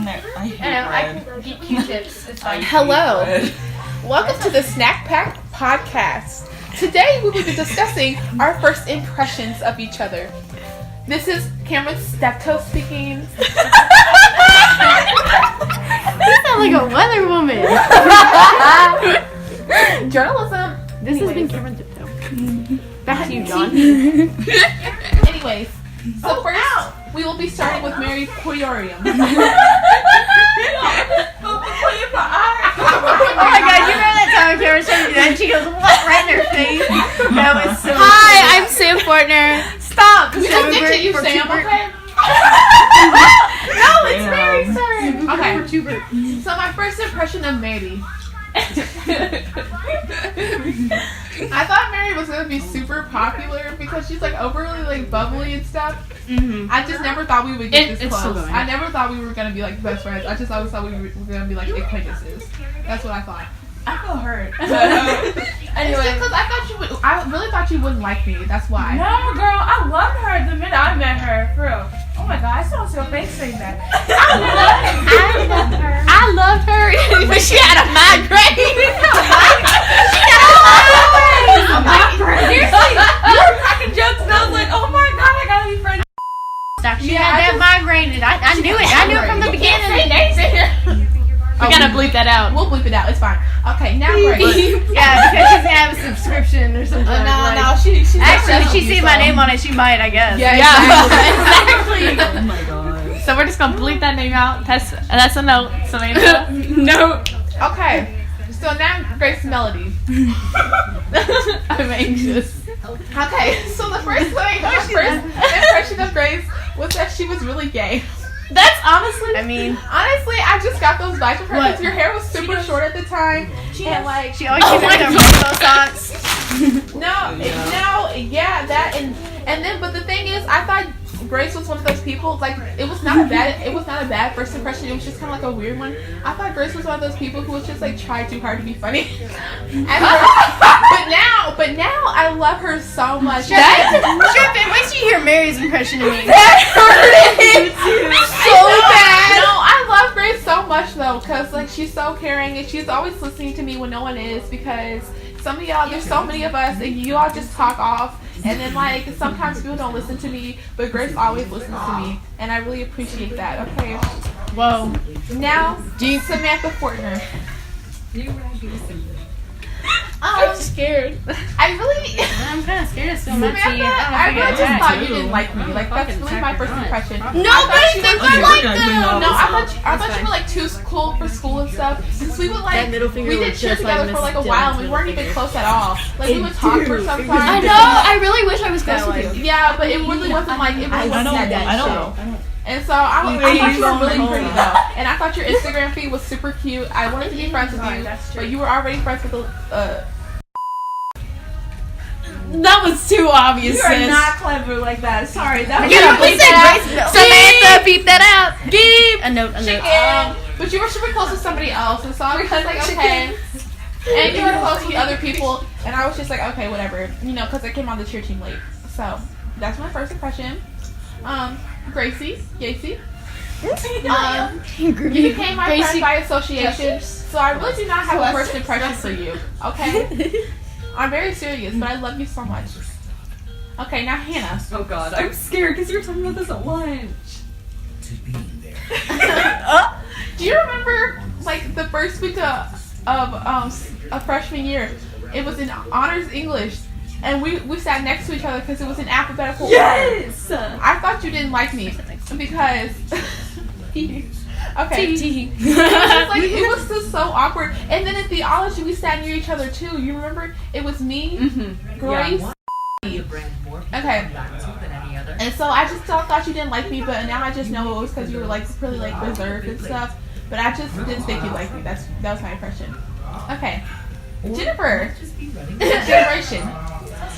on there. I hate bread. I can get Q-tips. It's fine. Hello. Welcome to the Snack Pack Podcast. Today we will be discussing our first impressions of each other. This is Camiryn Stepteau speaking. You sound like a weather woman. Journalism. This has been Camiryn Stepteau. Back to you, John. Anyways, so first we will be starting with Mary Poyorium. Oh my god, you remember that time Cameron showed me that and she goes, what? Right in her face. That was so Hi, I'm Sam Fortener. Stop! We don't get to you, Sam, okay? No, it's Mary's turn. Okay. So my first impression of Mary. I thought Mary was gonna be super popular because she's like overly like bubbly and stuff. Mm-hmm. I just never thought we would get this it's still close. going. I never thought we were gonna be like best friends. I just always thought we were gonna be like acquaintances. That's what I thought. I feel hurt. Anyway, because I thought you would. I really thought you wouldn't like me. That's why. No, girl, I loved her the minute I met her. For real. Oh my god, I still so face saying that. I loved her, but she had a migraine. Seriously, you were cracking jokes and I was like, oh my god, I gotta be friends. She had that migraine and I knew it. I knew it from the beginning. We gotta bleep that out. We'll bleep it out. It's fine. Okay, now Grace. Yeah, because she's gonna have a subscription or something. No, she's Actually, if she see see my name on it, she might, I guess. Yeah, Exactly. Oh my god. So we're just gonna bleep that name out. That's a note, Samantha. No. Okay, so now Grace Melody. I'm anxious. Okay, so the first impression of Grace was that she was really gay. That's honestly. Honestly, I just got those vibes from her because your hair was super short at the time. And like, She always keeps her rainbow socks. that and then, but the thing is, I thought Grace was one of those people. Like, it was not a bad first impression. It was just kind of like a weird one. I thought Grace was one of those people who was just like try too hard to be funny. But now I love her so much. Sure, wait till you hear Mary's impression of me. That hurted so bad. No, I love Grace so much though, because like she's so caring and she's always listening to me when no one is, because some of y'all, there's so many of us and you all just talk off, and then like sometimes people don't listen to me, but Grace always listens to me, and I really appreciate that. Okay. Whoa. Now, Samantha Fortener. I'm scared. I'm kind of scared of so much. Samantha, I really just thought you didn't like me. Like, that's really my first impression. Nobody thinks I like them. No, I thought you were like too cool for school and stuff. Because we would like, we did cheer together for like a while and we weren't even close at all. Like, we would talk for some time. I know. I really wish I was close with you. Yeah, but it really wasn't like, it really wasn't that show. And so I thought you were really pretty though. And I thought your Instagram feed was super cute. I wanted to be friends with you, but you were already friends with That was too obvious. You are not clever like that. Sorry, that was. Samantha, beep that out. Beep. A note. But you were super close with somebody else, and so I was like, okay. And you were close with other people, and I was just like, okay, whatever, because I came on the cheer team late. So that's my first impression. Gracie. You became my friend by association, so I really do not have a first impression for you. Okay. I'm very serious, but I love you so much. Okay, now Hannah. Oh god, I'm scared because you were talking about this at lunch. To be there. Do you remember, like, the first week of freshman year? It was in honors English, and we sat next to each other because it was in alphabetical order. Yes! I thought you didn't like me because. Okay. It was just so awkward. And then in theology, we sat near each other too. You remember? It was me, Grace. Okay. And so I just thought you didn't like me, but now I just know it was because you were like really like reserved and stuff. But I just didn't think you liked me. That was my impression. Okay. Jennifer. Generation.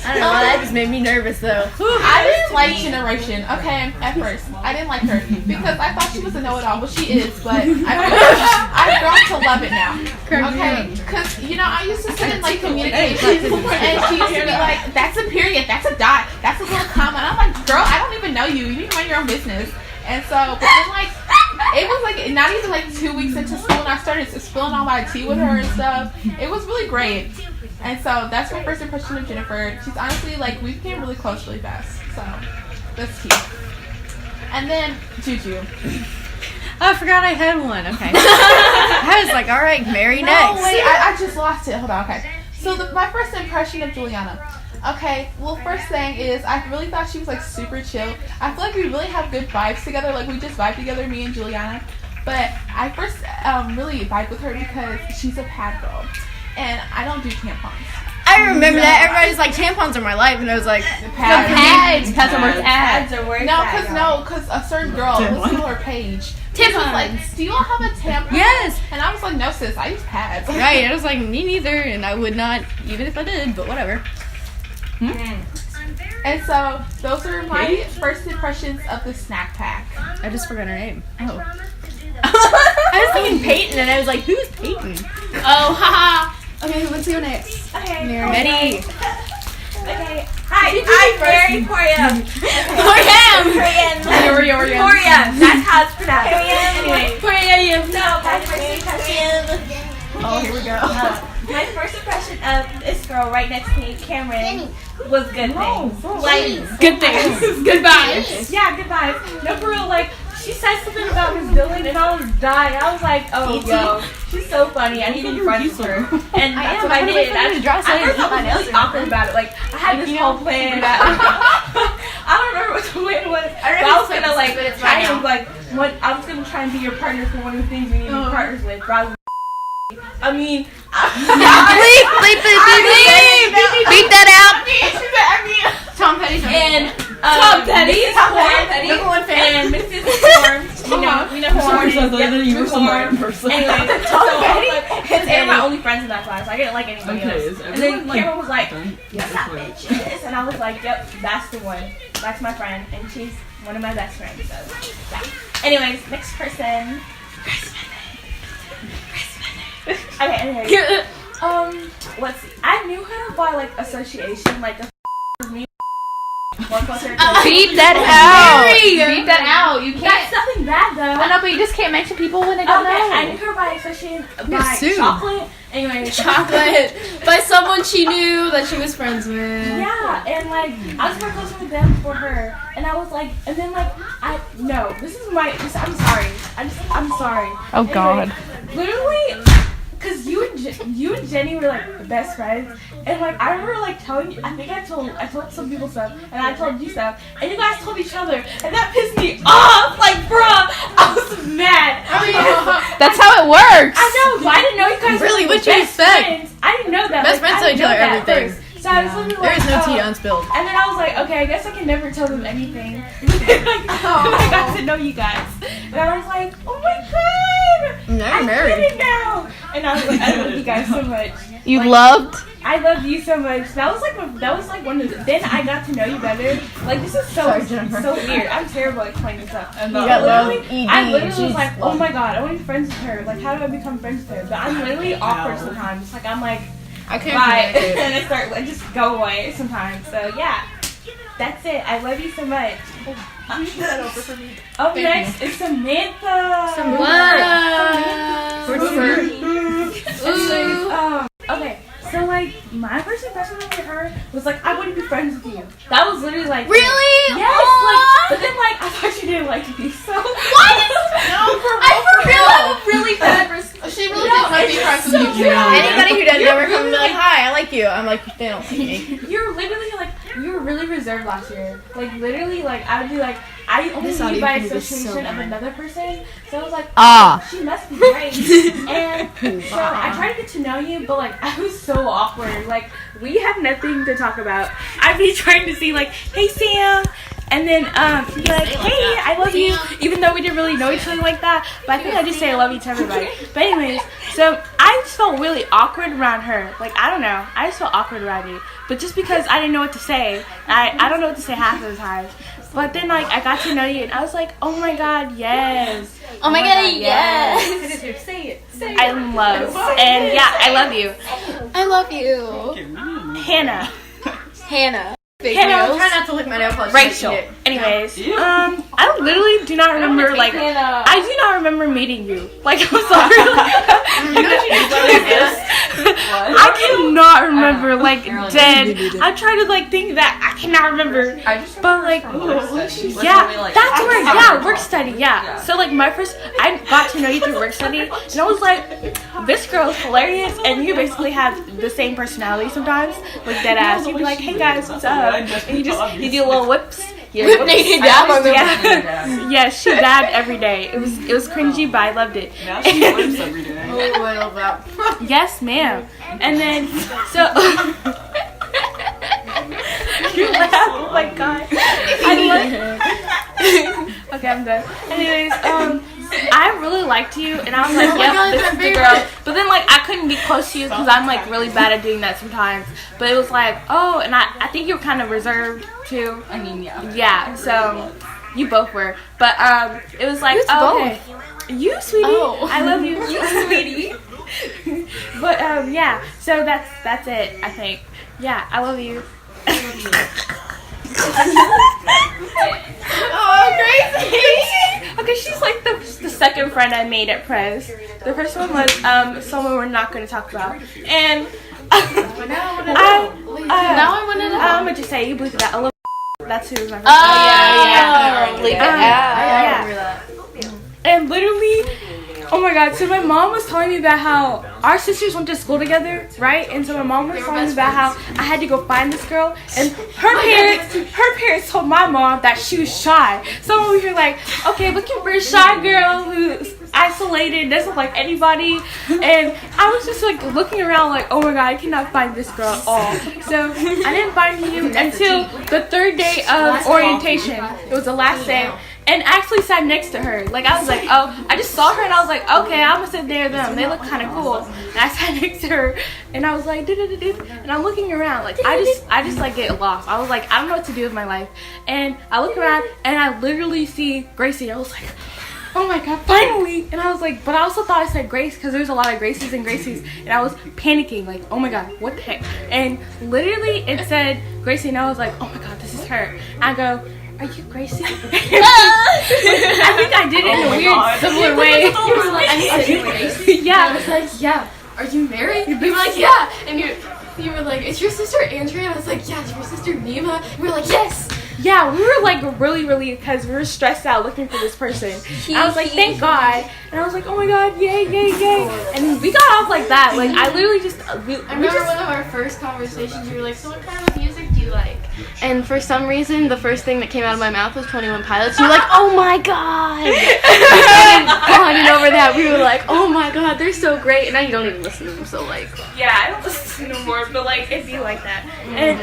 I don't know, that just made me nervous though. I didn't like Generation, okay, at first. I didn't like her because I thought she was a know-it-all, well she is, but I've grown to love it now. Okay, because, I used to sit in like communication and she used to be like, that's a period, that's a dot, that's a little comma. And I'm like, girl, I don't even know you. You need to mind your own business. And so, but then like, it was like not even like 2 weeks into school, and I started spilling all my tea with her and stuff. It was really great. And so that's my first impression of Jennifer. She's honestly like, we became really close really fast. So that's cute. And then Juju. Oh, I forgot I had one. Okay. I was like, all right, Mary next. No, wait, I just lost it. Hold on, okay. So my first impression of JuliAuna. Okay, well, first thing is I really thought she was like super chill. I feel like we really have good vibes together. Like we just vibe together, me and JuliAuna. But I first really vibe with her because she's a pad girl, and I don't do tampons. I remember that. Everybody's like, tampons are my life, and I was like, Pads are worth ads. Because a certain girl listened to her page. Tampons. Was like, do you all have a tampon? Yes. And I was like, no, sis, I use pads. Right. I was like, me neither, and I would not, even if I did, but whatever. And so those are my first impressions of the snack pack. I just forgot her name. Oh. I was thinking Peyton, and I was like, who's Peyton? Oh, haha. Okay, let's go next. Okay. Mary. Okay. Hi, I'm Mary Korean. Korean. That's how it's pronounced. Anyway. Korean. So, my first impression. Oh, here we go. My first impression of this girl right next to me, Camiryn, was good things. Like, Good things. Good vibes. yeah, good vibes. No, for real, like, she said something about Miss Dylan, and I was dying. I was like, oh, yo, she's so funny. I need to be friends with her. And I did. At first, I was really awkward about it. Like, I had this whole plan. I don't remember what the plan was. But I was gonna, like, I was gonna try and be your partner for one of the things we need to be partners with. I mean, Bleep that out. Tom Petty's and Tom Petty. Number one fan. And Mrs. Storm. We know Storm. You were somewhere in person. Anyway, because they were my only friends in that class. I didn't like anybody else. And then Cameron was like, "Yes, that bitches," and I was like, "Yep, that's the one. That's my friend, and she's one of my best friends." So, yeah. Anyways, next person. Okay, anyway. Let's see. I knew her by like association, like a me. Beep that out. Beep that out. You That's can't. nothing bad though. I know, but you just can't mention people when they don't Okay, know. I knew her by association by sued. chocolate. Anyway, Chocolate. By someone she knew that she was friends with. Yeah, and like I was more close with them for her, and I was like, and then like I'm sorry. I'm sorry. Oh, God. Literally, cause you and Jenny were like the best friends, and like I remember like telling you. I think I told some people stuff, and I told you stuff, and you guys told each other, and that pissed me off. Like, bruh, I was mad. That's how it works. I know, but I didn't know you guys Really, were what you best expect? friends. I didn't know that. Best Like, friends I tell each didn't other know that everything. first. So I was literally There like, is no oh. tea unspilled. And then I was like, okay, I guess I can never tell them anything. I got to know you guys. And I was like, oh my god! Now I you're get married. it now! And I was like, I love you guys so much. You Like, loved? I love you so much. That was like one of the, then I got to know you better. Like this is so Sorry, Jennifer. so weird. I'm terrible at explaining stuff. You got love, ED, I literally was she's like, oh love. my god, I want to be friends with her. Like how do I become friends with her? But I'm literally awkward sometimes. Like I'm like, I can't bye, communicate. and I just go away sometimes. So yeah, that's it. I love you so much. Up next is Samantha. Okay, so like my first impression of her was like I wouldn't be friends with you. That was literally like Really? yes, like but then like I thought you didn't like me. So what? No, for real, I'm a really bad person. She really does not be friends with you. Anybody who doesn't ever come and be like, hi, I like you. I'm like, they don't like me. You're literally like you were really reserved last year. Like literally, like I would be like I only This knew audio you by is so association of bad. another person. So I was like, Ah. she must be great. And so I tried to get to know you, but like I was so awkward. Like we have nothing to talk about. I'd be trying to see like, hey Sam. And then be like, hey, I love you, even though we didn't really know each other like that. But I think I just say I love you to everybody. But anyways, so I just felt really awkward around her. Like, I don't know. I just felt awkward around you. But just because I didn't know what to say, I don't know what to say half of the time. But then, like, I got to know you, and I was like, oh my god, yes. Oh my god, yes. Say it. I'm in love. And yeah, I love you. I love you. Hannah. Hannah. Hannah, Try not to lick my nail polish. Rachel. Anyways, I literally do not remember, like, I do not remember meeting you. Like, I'm sorry. I cannot remember, like, dead. I try to, like, think that I cannot remember. But, like, yeah, that's where, yeah, work study, yeah. So, like, I got to know you through work study, and I was like, this girl is hilarious, and you basically have the same personality sometimes, like, dead ass. You'd be like, hey guys, what's up? And you do little whips. Yeah, she dabbed every day. It was cringy, but I loved it. Now she whips every day. Oh, I love that. Yes, ma'am. And then so you laugh. Oh my god. Okay, I'm done. Anyways, I really liked you, and I was like, yep, this is the girl. But then, like, I couldn't get close to you because I'm, like, really bad at doing that sometimes. But it was like, oh, and I think you were kind of reserved, too. I mean, yeah. Yeah, so you both were. But, it was like, oh, okay. You, sweetie. Oh. I love you. You, sweetie. But, yeah, so that's it, I think. Yeah, I love you. Oh, Gracie! Okay, she's like the second friend I made at Prez. The first one was someone we're not going to talk about. And now I want to know. I'm going to just say, you bleep that. That's who was my first Oh, friend. yeah. Bleep it out. Yeah. I remember that. And literally, oh my god, so my mom was telling me about how our sisters went to school together, right? And so my mom was telling me about how I had to go find this girl, and her parents told my mom that she was shy. So we were like, okay, looking for a shy girl who's isolated, doesn't like anybody. And I was just like looking around like, oh my god, I cannot find this girl at all. So I didn't find you until the third day of orientation. It was the last day. And I actually sat next to her. Like, I was like, oh, I just saw her and I was like, okay, I'm gonna sit there with them. They look kind of cool. And I sat next to her and I was like, and I'm looking around. Like, I just like get lost. I was like, I don't know what to do with my life. And I look around and I literally see Gracie. I was like, oh my god, finally. And I was like, but I also thought I said Grace because there's a lot of Gracies and Gracies. And I was panicking, like, oh my god, what the heck? And literally it said Gracie and I was like, oh my god, this is her. I go, are you Gracie? I think I did it in a weird, similar way. You were like, are you Gracie? Yeah. I was like, yeah. Are you married? You were like, yeah. And you were like, is your sister Andrea? And I was like, yeah. Is your sister Nima? And we were like, yes. Yeah, we were like really, because we were stressed out looking for this person. And I was like, thank God. And I was like, oh my god, yay. And we got off like that. Like, I literally just... I remember one of our first conversations, you were like, so what kind of music do you like? And for some reason, the first thing that came out of my mouth was 21 Pilots. You were like, oh my god! And bonding over that, we were like, oh my god, they're so great. And now you don't even listen to them, so like... Yeah, I don't listen no more, but like, it'd be like that. And,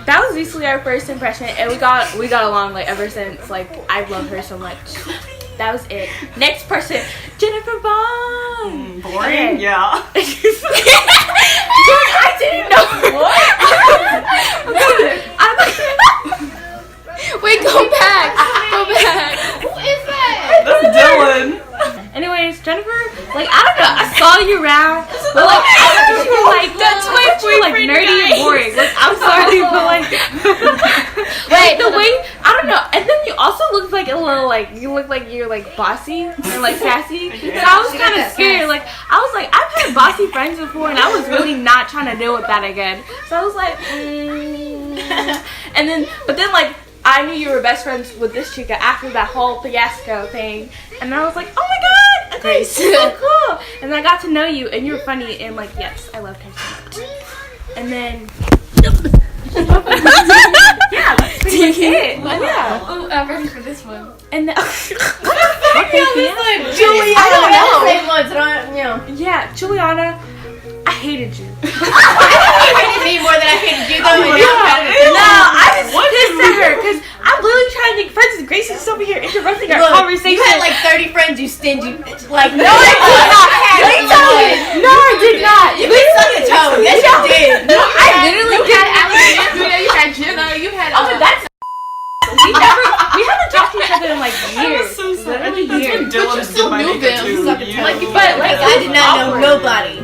that was basically our first impression, and we got along like ever since. Like, I love her so much. That was it. Next person, Jennifer Vong. Boring? Okay. Yeah. I didn't know. What? Wait, go back. Who is that? That's Dylan. Anyways, Jennifer, like, I don't know, I saw you around, but like, I thought you were like, that's my boyfriend, like, nerdy and boring. Like, I'm sorry, but like, wait, the way, I don't know, and then you also look like a little, like, you look like you're like bossy and like sassy, so I was kind of scared. Like, I was like, I've had bossy friends before, and I was really not trying to deal with that again. So I was like, and then, but then like, I knew you were best friends with this chica after that whole fiasco thing, and I was like, oh my god, okay, so cool. And I got to know you, and you were funny, and like, yes, I loved her so much. And then, yeah, that's pretty much it. Yeah. Oh, I'm ready for this one. And then, Juliana. I don't know. Same ones, I don't, you know. Yeah, Juliana, I hated you. You hated me more than I hated you, though. No, I was pissed at her because I'm literally trying to make friends with Gracie. She's over here interrupting our conversation. You had like 30 friends, you stingy bitch. Like, no, I did not. No, I did not. You been sucking toes. Yes, you did. No, I literally did. You had Jenna. You had. Oh, but that's. We haven't talked to each other in like years. So literally years. But you still knew them. But like, I did not know nobody.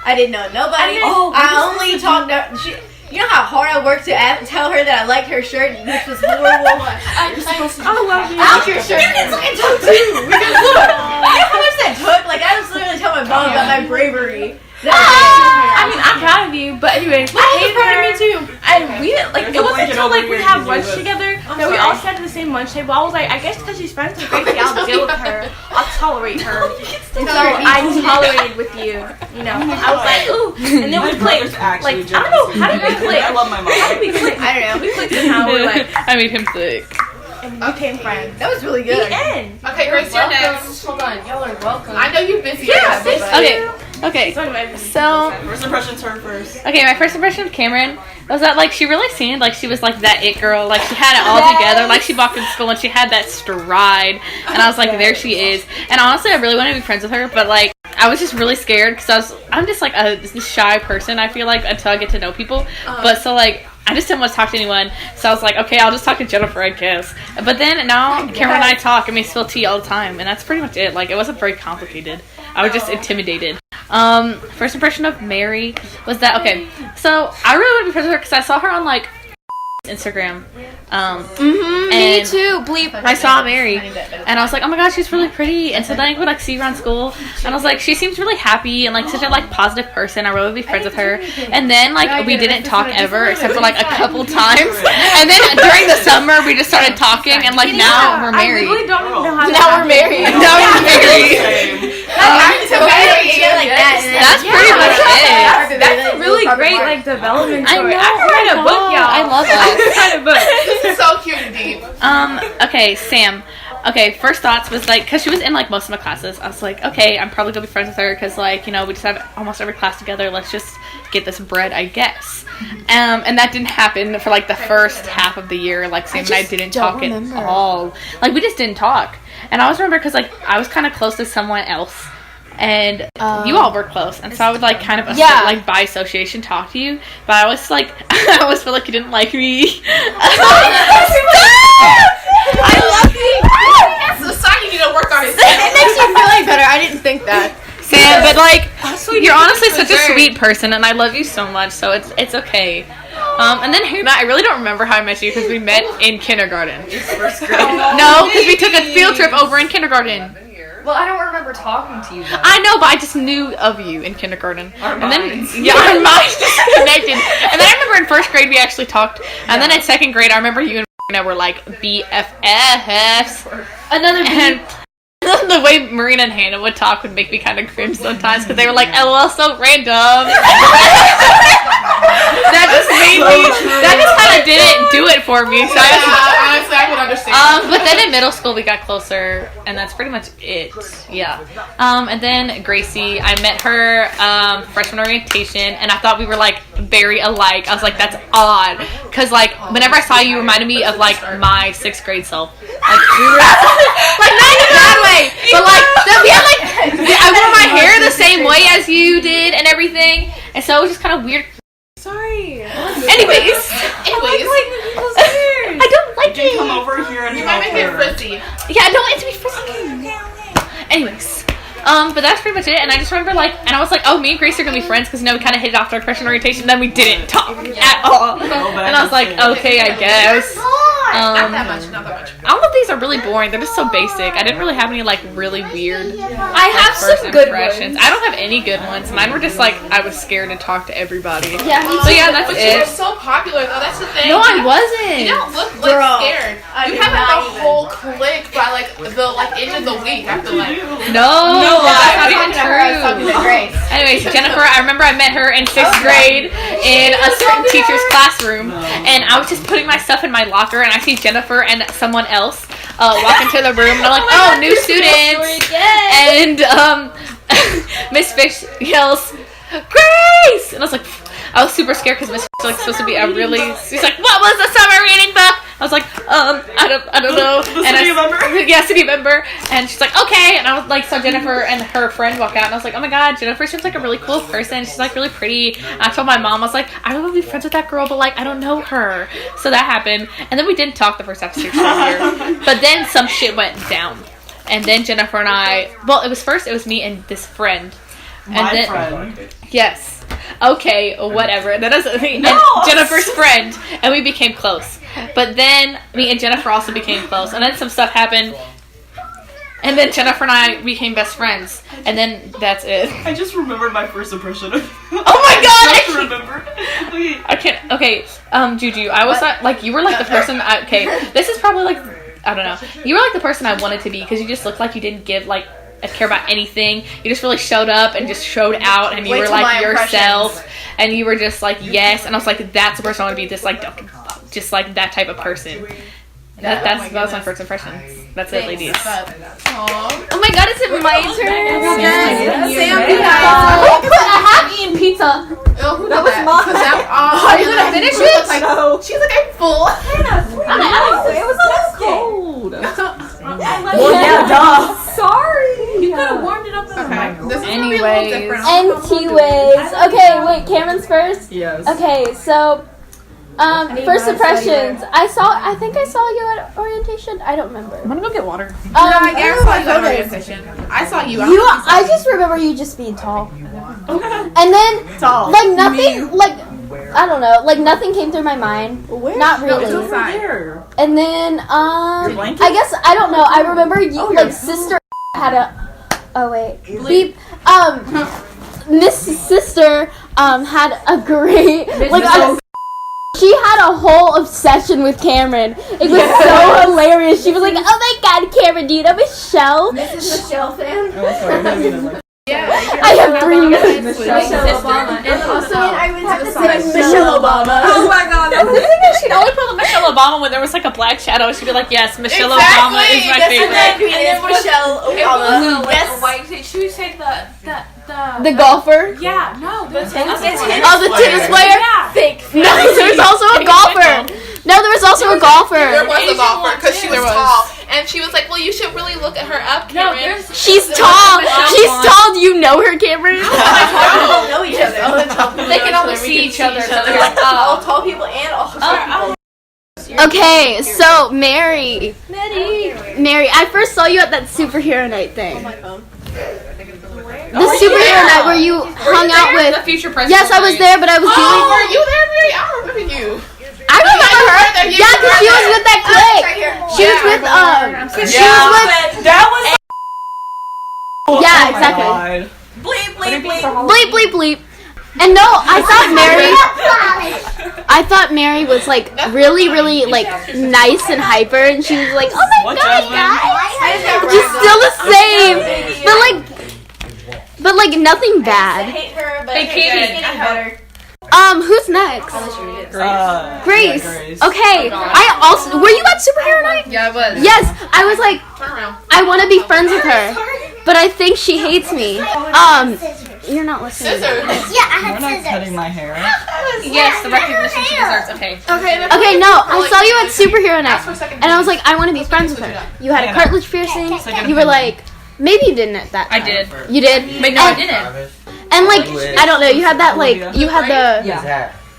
I didn't know nobody. I only talked to You know how hard I worked to tell her that I liked her shirt, which was horrible. I love you. I like your shirt. You did suck it too. Because look, you know how much that took? Like, I was literally telling my mom about my bravery. I mean, I'm proud of you, but anyways, I hate proud of me too. And we didn't, like, it wasn't until, like, we had lunch together that we all sat at the same lunch table. I was like, I guess because she's friends with Gracie, I'll deal with her. I'll tolerate her. And so I tolerated with you, you know. I was like, ooh. And then we clicked. Like, I don't know, how did we click? I love my mom. How did we click? I don't know. We clicked somehow. We're like, I made him click. and we became friends. That was really good. The end. Okay, Grace, you're next. Hold on, y'all are welcome. I know you're busy. Yeah, thank you. Okay. So, First impressions, her first. okay, my first impression of Camiryn was that, like, she really seemed like she was, like, that it girl. Like, she had it all together. Like, she walked into school and she had that stride. And I was like, there she is. And honestly, I really wanted to be friends with her. But, like, I was just really scared because I'm just, like, a shy person, I feel like, until I get to know people. But, so, like, I just didn't want to talk to anyone. So I was like, okay, I'll just talk to Jennifer, I guess. But then now, Camiryn and I talk and we spill tea all the time. And that's pretty much it. Like, it wasn't very complicated. I was just intimidated. First impression of Mary was that, okay, so I really want to be friends with her because I saw her on, like, Instagram. Me too. Bleep. I saw Mary, and I was like, oh my gosh, she's really pretty. And so then I would, like, see her on school, and I was like, she seems really happy and, like, such a, like, positive person. I really would be friends with her. And then, like, we didn't talk ever except for, like, a couple times. And then during the summer, we just started talking, and, like, now we're married. I literally don't even know how to Now we're married. Now we're married. That's pretty much it. That's a really great, like, development I story. know. I could write a book, y'all. I love I it. could write a book. This is so cute and deep. Okay, Sam. Okay, first thoughts was, like, because she was in, like, most of my classes, I was like, okay, I'm probably going to be friends with her because, like, you know, we just have almost every class together. Let's just get this bread, I guess. And that didn't happen for, like, the first half of the year. Like, Sam and I didn't talk at all. Like, we just didn't talk. And I always remember because, like, I was kind of close to someone else. And you all were close, and so I would, like, kind of like, by association talk to you, but I always, like, I always feel like you didn't like me. I love you. That's a sign you need to work on it. It makes you feel like better. I didn't think that. Sam, but, like, you're honestly such a sweet person, and I love you so much, so it's okay. And then Hannah, I really don't remember how I met you because we met in kindergarten. First grade. No, because we took a field trip over in kindergarten. Well, I don't remember talking to you, though. I know, but I just knew of you in kindergarten. Our and then, minds. yeah, our minds just connected. And then I remember in first grade we actually talked. And then in second grade, I remember you and Marina were like BFFs. Another And the way Marina and Hannah would talk would make me kind of cringe sometimes because they were like, LOL, so random. That just made me, that just kind of didn't do it for me. So Honestly, I would understand. but then in middle school we got closer, and that's pretty much it. Yeah. And then Gracie, I met her freshman orientation, and I thought we were like very alike. I was like, that's odd, because like whenever I saw you, you reminded me of like my 6th grade self. Like we were like not in a bad way, but like we had like I wore my hair the same way as you did and everything, and so it was just kind of weird. Sorry. Anyways. I don't like You it. come over here and You might help make it her. frizzy. Yeah, I don't want it to be frizzy. Anyways, but that's pretty much it. And I just remember, like, and I was like, oh, me and Gracie are gonna be friends because, you know, we kind of hit it off our freshman orientation. Then we didn't talk at all. And I was like, okay, I guess. Not that much, not that much. All of these are really boring. They're just so basic. I didn't really have any, like, really weird I have first some good impressions. ones. I don't have any good ones. Mine were just, like, I was scared to talk to everybody. Yeah, me So, yeah, that's But you were it. so popular, though. That's the thing. No, I wasn't. You don't look like Girl, scared. I You did have like not a even. whole clique by like the end of the week. I feel like. No, that's not even I was talking true. to Grace. Anyways, Jennifer, I remember I met her in 6th grade in a certain teacher's classroom, and I was just putting my stuff in my locker, and I see Jennifer and someone else walk into the room, and I'm like, oh, new students, and Miss Fish yells, Grace, and I was like, I was super scared because Miss Fish was like supposed to be a really. She's like, what was the summer reading book? I was like, I don't know. The city member? Yeah, city member. And she's like, okay. And I was like, saw Jennifer and her friend walk out, and I was like, oh my god, Jennifer seems like a really cool person. She's like really pretty. And I told my mom, I was like, I really want to be friends with that girl, but like I don't know her. So that happened, and then we didn't talk the first half of 6th year. But then some shit went down, and then Jennifer and I. Well, it was me and this friend. then friend. yes, okay, whatever. That doesn't mean and Jennifer's friend, and we became close. But then me and Jennifer also became close, and then some stuff happened. And then Jennifer and I became best friends, and then that's it. I just remembered my first impression of Oh my god! I just remember. Okay. I can't. Okay, Juju, I was not like you were like the person. Okay, this is probably like I don't know. You were like the person I wanted to be because you just looked like you didn't give like a care about anything. You just really showed up and just showed out, and you were like yourself, and you were just like yes. And I was like, that's the person I want to be. This like just like that type of person. That was my first impression. That's it, ladies. Oh my god, is it my turn? Sam, I have eaten pizza. that was mine. Are you gonna finish it? No. She's like, I'm full. It was so cold. Well, yeah, duh. Sorry. You could have warmed it up in the microwave. This is gonna be a little different. Anyways. Okay, wait, Cameron's first? Yes. Okay, so first impressions. I think I saw you at orientation. I don't remember. I'm gonna go get water. I guess I saw you at orientation. I saw you. I just remember you just being tall. And then Tall. like nothing like I don't know, like nothing came through my mind. Not really. It's over there. And then Your blanket? I guess I don't know. I remember you like sister had a beep. Miss Sister had a great she had a whole obsession with Cameron. It was so hilarious. She was like, "Oh my god, Cameron, do you know Michelle?" This is Michelle fan. Oh, sorry. I have 3 minutes. Michelle Obama. And also, I would have to say Michelle Michelle Obama. Oh my god. She'd only put Michelle Obama when there was like a black shadow. She'd be like, "Yes, Michelle Obama is my favorite." And then Michelle Obama. Yes. Should we say The golfer. Yeah, no, the tennis Oh, the tennis player. Yeah. Fake. No, there was also a golfer. No, there was also a golfer. There was a golfer because she was There was. tall, and she was like, "Well, you should really look at her up, Cameron." She's tall. She's tall. Do you know her, Cameron? We don't know each other. They can only see each other, so they're like, All "Oh." tall people and all short people. Okay, so Mary, I first saw you at that superhero night thing. The superhero night where you hung out The with. future president. Yes, I was there, but I was Oh, doing. were you there, Mary? I don't remember you. I remember her. there. Yeah, because she was with that clique. She was with She was with. That was. Yeah, exactly. Bleep, bleep, bleep. Bleep, bleep, bleep. And no, I thought Mary was like really, really like nice and hyper, and she was like, "Oh my god, guys, she's still the same," but like nothing I bad. hate her, but Hey, Katie. better. Who's next? Grace. Grace. Okay. I also were you at superhero night? Yeah, I was. Yes, I was like, Turn around. I want to be friends with her, but I think she hates me. You're not listening. Scissors. We're not cutting my hair. Yes, the recognition she deserves. Okay. Okay, no, I saw you at superhero night, and I was like, I want to be friends with her. You had a cartilage piercing. You were like, maybe you didn't at that time. I did. You did? Wait, no, I didn't. And like, I don't know, you had that like, you had the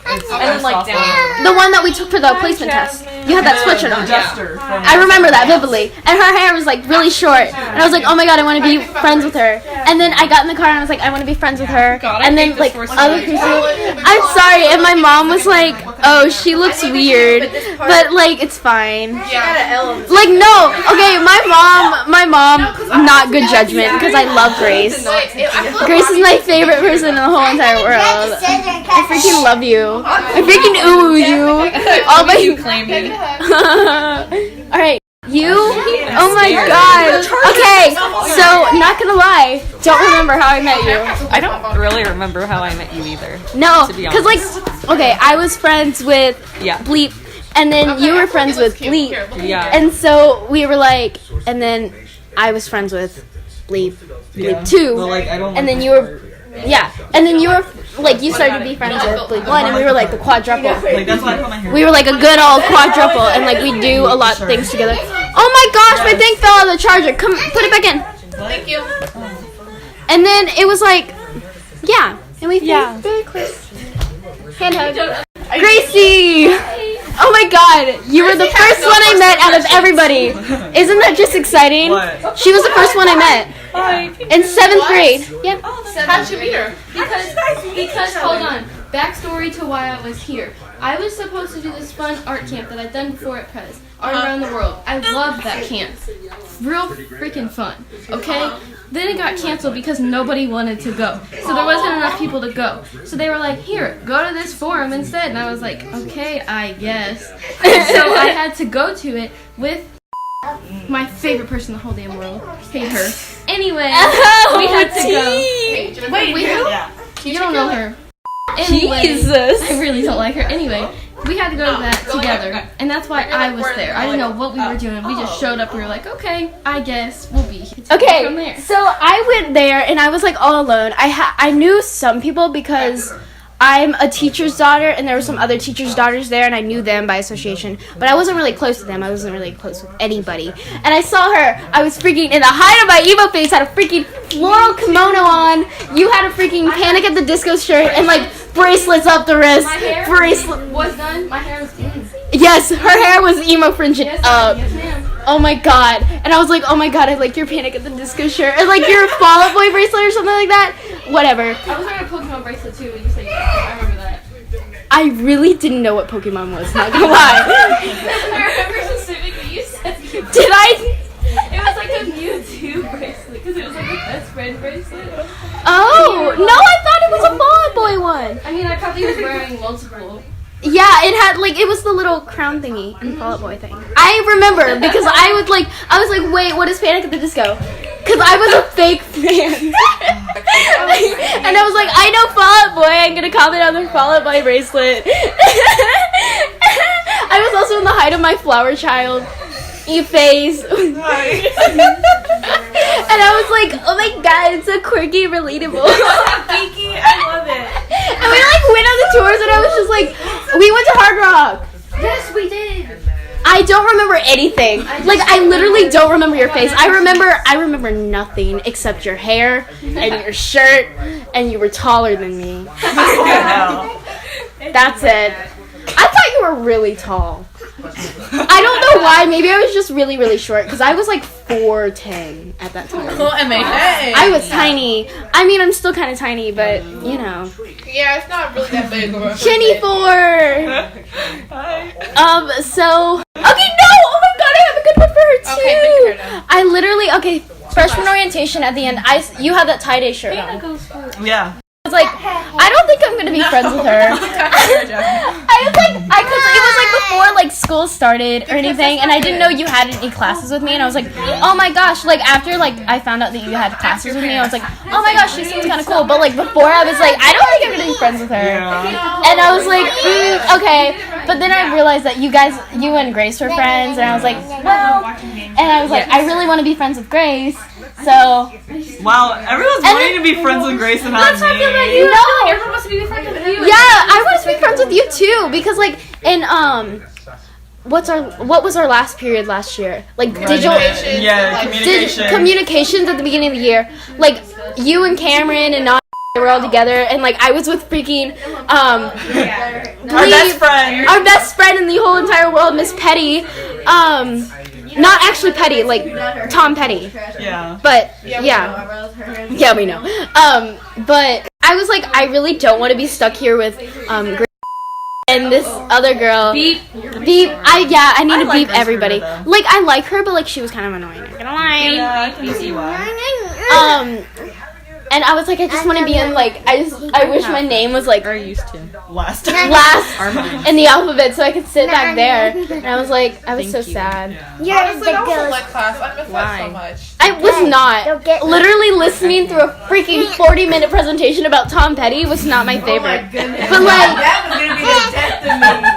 And then like down. the one that we took for the placement test. You had that sweatshirt on. Adjuster. I remember that vividly. And her hair was like really short. And I was like, oh my god, I want to be friends with her. And then I got in the car and I was like, I want to be friends with her. God, I And then hate like this for other so people. I'm sorry. And my mom was like, oh, she looks weird. But like, it's fine. Like no, okay, my mom, not good judgment because I love Grace. Grace is my favorite person in the whole entire world. I freaking love you. I freaking ooh you. All by You claim me. All right, you. Oh my god. Okay, so not gonna lie, don't remember how I met you. I don't really remember how I met you either. No, To be because like, okay, I was friends with Yeah. Bleep, and then you were friends with Bleep. Yeah. And so we were like, and then I was friends with Bleep too. But like, I don't. And then you were, yeah. And then you were, like, you started to be friends with Bleep 1, and we were like the quadruple. Like that's why I put my hair. We were like a good old quadruple, and like we do a lot of things together. Oh my gosh, my thing fell out of the charger. Come, put it back in. Thank you. And then it was like, yeah. And we felt very close. Hand hug. Gracie! Oh my god, you were the first one I met out of everybody. Isn't that just exciting? What? She was the first one I met. In 7th grade. Yeah. How'd you meet her? Because hold on. Backstory to why I was here. I was supposed to do this fun art camp that I'd done before at Prez. Art around the world. I loved that camp. Real freaking fun. Okay? Then it got canceled because nobody wanted to go. So there wasn't enough people to go. So they were like, here, go to this forum instead. And I was like, okay, I guess. And so I had to go to it with my favorite person in the whole damn world. Hate her. Anyway, we had to go. Wait, You don't know her. Anyway, Jesus. I really don't like her. Anyway, we had to go to that together. And that's why I was there. I didn't know what we were doing. We just showed up. We were like, okay, I guess we'll be here. Okay, From there. so I went there and I was like all alone. I knew some people because I'm a teacher's daughter and there were some other teachers' daughters there and I knew them by association. But I wasn't really close to them. I wasn't really close with anybody. And I saw her. I was freaking in the height of my emo phase, had a freaking floral kimono on. You had a freaking Panic at the Disco shirt and like bracelets up the wrist. My hair was done. My hair was done. Yes, her hair was emo fringing up. Yes, ma'am. Oh my god. And I was like, oh my god, I like your Panic at the Disco shirt. And like your Fall Out Boy bracelet or something like that. Whatever. I was wearing a Pokemon bracelet too when you said that. I remember that. I really didn't know what Pokemon was, not gonna lie. I remember specifically you said Did I? it was like a Mewtwo bracelet because it was like a best friend bracelet. Oh, no, I thought it was a Fall Out Boy one. I mean, I probably was wearing multiple. Yeah, it had like, it was the little crown thingy in Fall Out Boy thing. I remember because I was like, wait, what is Panic at the Disco? Because I was a fake fan. And I was like, I know Fall Out Boy, I'm gonna comment on their Fall Out Boy bracelet. I was also in the height of my flower child phase. And I was like, oh my god, it's so quirky and relatable. Geeky, I love it. And we like went on the tours and I was just like, we went to Hard Rock. Yes, we did. I don't remember anything. Like, I literally don't remember your face. I remember nothing except your hair and your shirt, and you were taller than me. That's it. I thought you were really tall. I don't know why. Maybe I was just really, really short, because I was like 4'10" at that time. I was tiny. I mean, I'm still kind of tiny, but, you know. Yeah, it's not really that big. Jenny 4! So... Okay, no! Oh my god, I have a good one for her, too! Okay, pick her now. I literally... Freshman orientation at the end, you had that tie-dye shirt on. Yeah. I was like, I don't think I'm gonna be friends with her. I was like, cause it was like before like school started or anything, and I didn't know you had any classes with me, and I was like, oh my gosh, like after like I found out that you had classes with me, I was like, oh my gosh, she seems kind of cool. But like before, I was like, I don't think I'm gonna be friends with her, and I was like, okay. But then I realized that you and Grace were friends, and I was like, well, and I was like, I really want to be friends with Grace. So wow, everyone's wanting to be friends with Grace and not me. You know, Everyone wants to be friends with you. yeah, I want to be friends with you too because like in what was our last period last year? Like digital communications at the beginning of the year. Like you and Camiryn and not were all together, and like I was with freaking our best friend in the whole entire world, Miss Petty. Not actually Petty, like Tom Petty. Yeah. But yeah, we know. But I was like, I really don't want to be stuck here with Grace and this other girl. Beep. I need to beep everybody. Like I like her, but like she was kind of annoying. Not gonna lie. Yeah, I can see why. And I was like, I just want to be in like, I wish my name was like last in the alphabet so I could sit back there. And I was like, I was so sad. Honestly, I also like class. I miss class so much. I was not. Literally listening through a freaking 40-minute presentation about Tom Petty was not my favorite. But like, That was gonna be the death of me.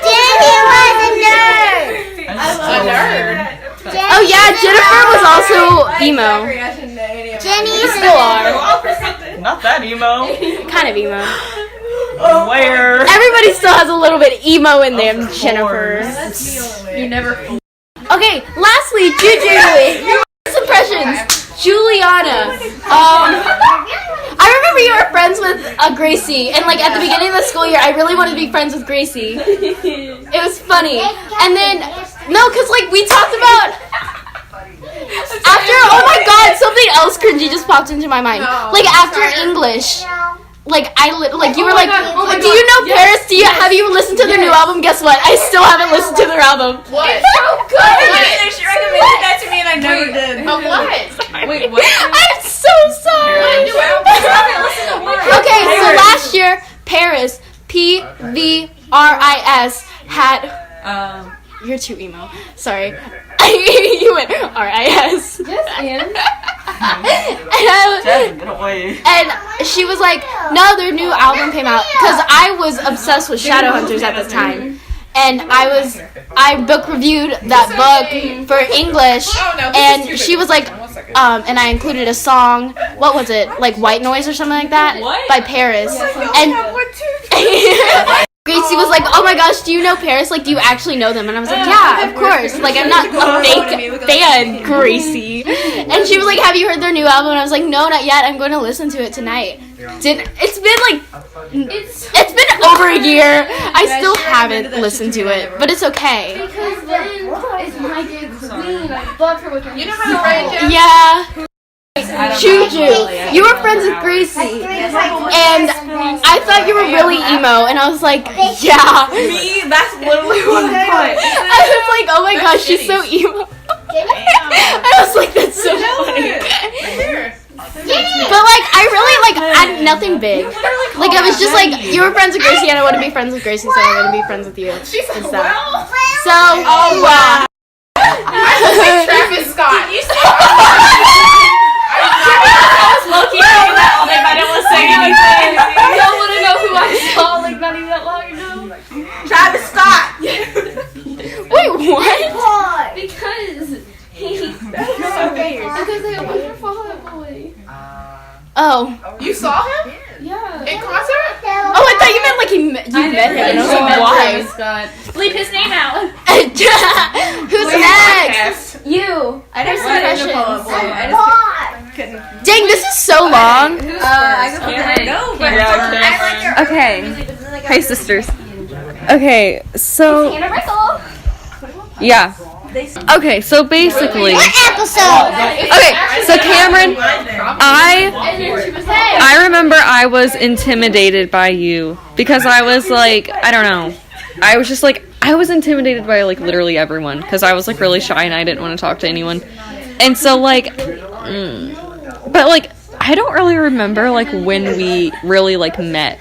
Jenny was a nerd. Oh yeah, Jennifer was also emo. Jenny Still are. Not that emo. Kind of emo. Where? Everybody still has a little bit emo in them, Of Jennifer. You never. Okay, lastly, Juju. First impressions. JuliAuna. I remember you were friends with Gracie, and like at the beginning of the school year, I really wanted to be friends with Gracie. It was funny, and then no, cause like we talked about. oh my god, something else cringy just popped into my mind. No. Like after English, like you were like, God. do you know Paris? Have you listened to their new album? Guess what? I still haven't listened to their album. What? It's so good. She recommended that to me and I never did. Of what? Wait, what? I'm so sorry. Okay, so last year, Paris, PVRIS, had. You're too emo. Sorry. You went RIS. And she was like, no, their new album came out. Because I was obsessed with Shadowhunters at the time. And I book reviewed that book for English. And she was like, and I included a song. What was it? Like White Noise or something like that? By Paris. And Gracie was like, oh my gosh, do you know Paris? Like, do you actually know them? And I was like, yeah, of course. Like, I'm not a fake fan, Gracie. And she was like, have you heard their new album? And I was like, no, not yet. I'm going to listen to it tonight. It's been over a year. I still haven't listened to it, but it's okay. Because then it's my dear queen. I love her with her. You know how to write, Yeah. Juju, you were friends with Gracie, and I thought you were really emo, and I was like, yeah. Me? That's literally what I thought. I was like, oh my gosh, she's so emo. I was like, that's so funny. But like, I had nothing big. Like, I was just like, you were friends with Gracie, and I want to be friends with Gracie, so I want to be friends with you. And stuff. So, oh wow. I Travis Scott. I was low-key thinking that all day, but I didn't want to say anything. Y'all want to know who I saw like not even that long ago? Travis Scott. wait, what? Because because they opened for Fall Out Boy. Oh. You saw him? Yeah. In concert? Oh, I thought you meant like you met him. And I was like, why? Scott. Bleep his name out. Who's next? You. I never saw it in the Fall Out Boy. I just couldn't. Dang, this is so long. I can go, but I like your Okay. Hey, sisters. Okay, so Hannah Reichel. yeah. Okay, so basically. What episode? Okay, so Camiryn, I remember I was intimidated by you because I was like, I don't know. I was just like, I was intimidated by like literally everyone because I was like really shy and I didn't want to talk to anyone. And so like, but like, I don't really remember like when we really like met,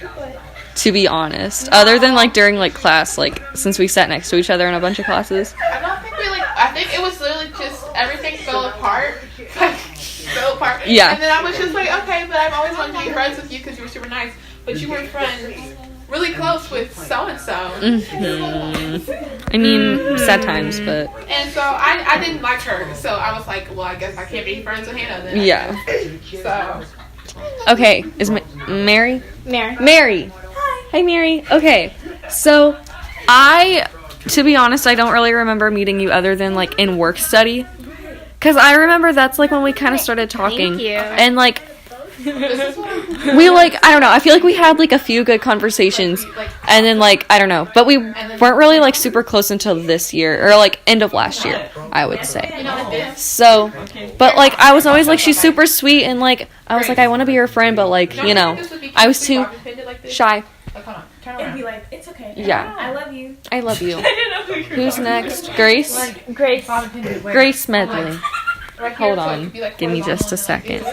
to be honest, other than like during like class, like since we sat next to each other in a bunch of classes. I don't think we like, I think it was literally just everything fell apart. Yeah. And then I was just like, okay, but I've always wanted to be friends with you because you were super nice. But you were friends really close with so-and-so. I mean, sad times, but. And so I didn't like her. So I was like, well, I guess I can't be friends with Hannah then. Yeah. So. Okay, is Mary? Mary. Hi. Hey, Mary. Okay, so to be honest, I don't really remember meeting you other than like in work study. Because I remember that's like when we kind of started talking. Thank you. And like, we like, I don't know, I feel like we had like a few good conversations. And then like, I don't know. But we weren't really like super close until this year. Or like end of last year, I would say. So, but like, I was always like, she's super sweet. And like, I was like, I want to be her friend. But like, you know, I was too shy. It'd be like, it's okay. Yeah. I love you. I love you. Who's next? Grace? Grace Medley. Hold on. Give me just a second.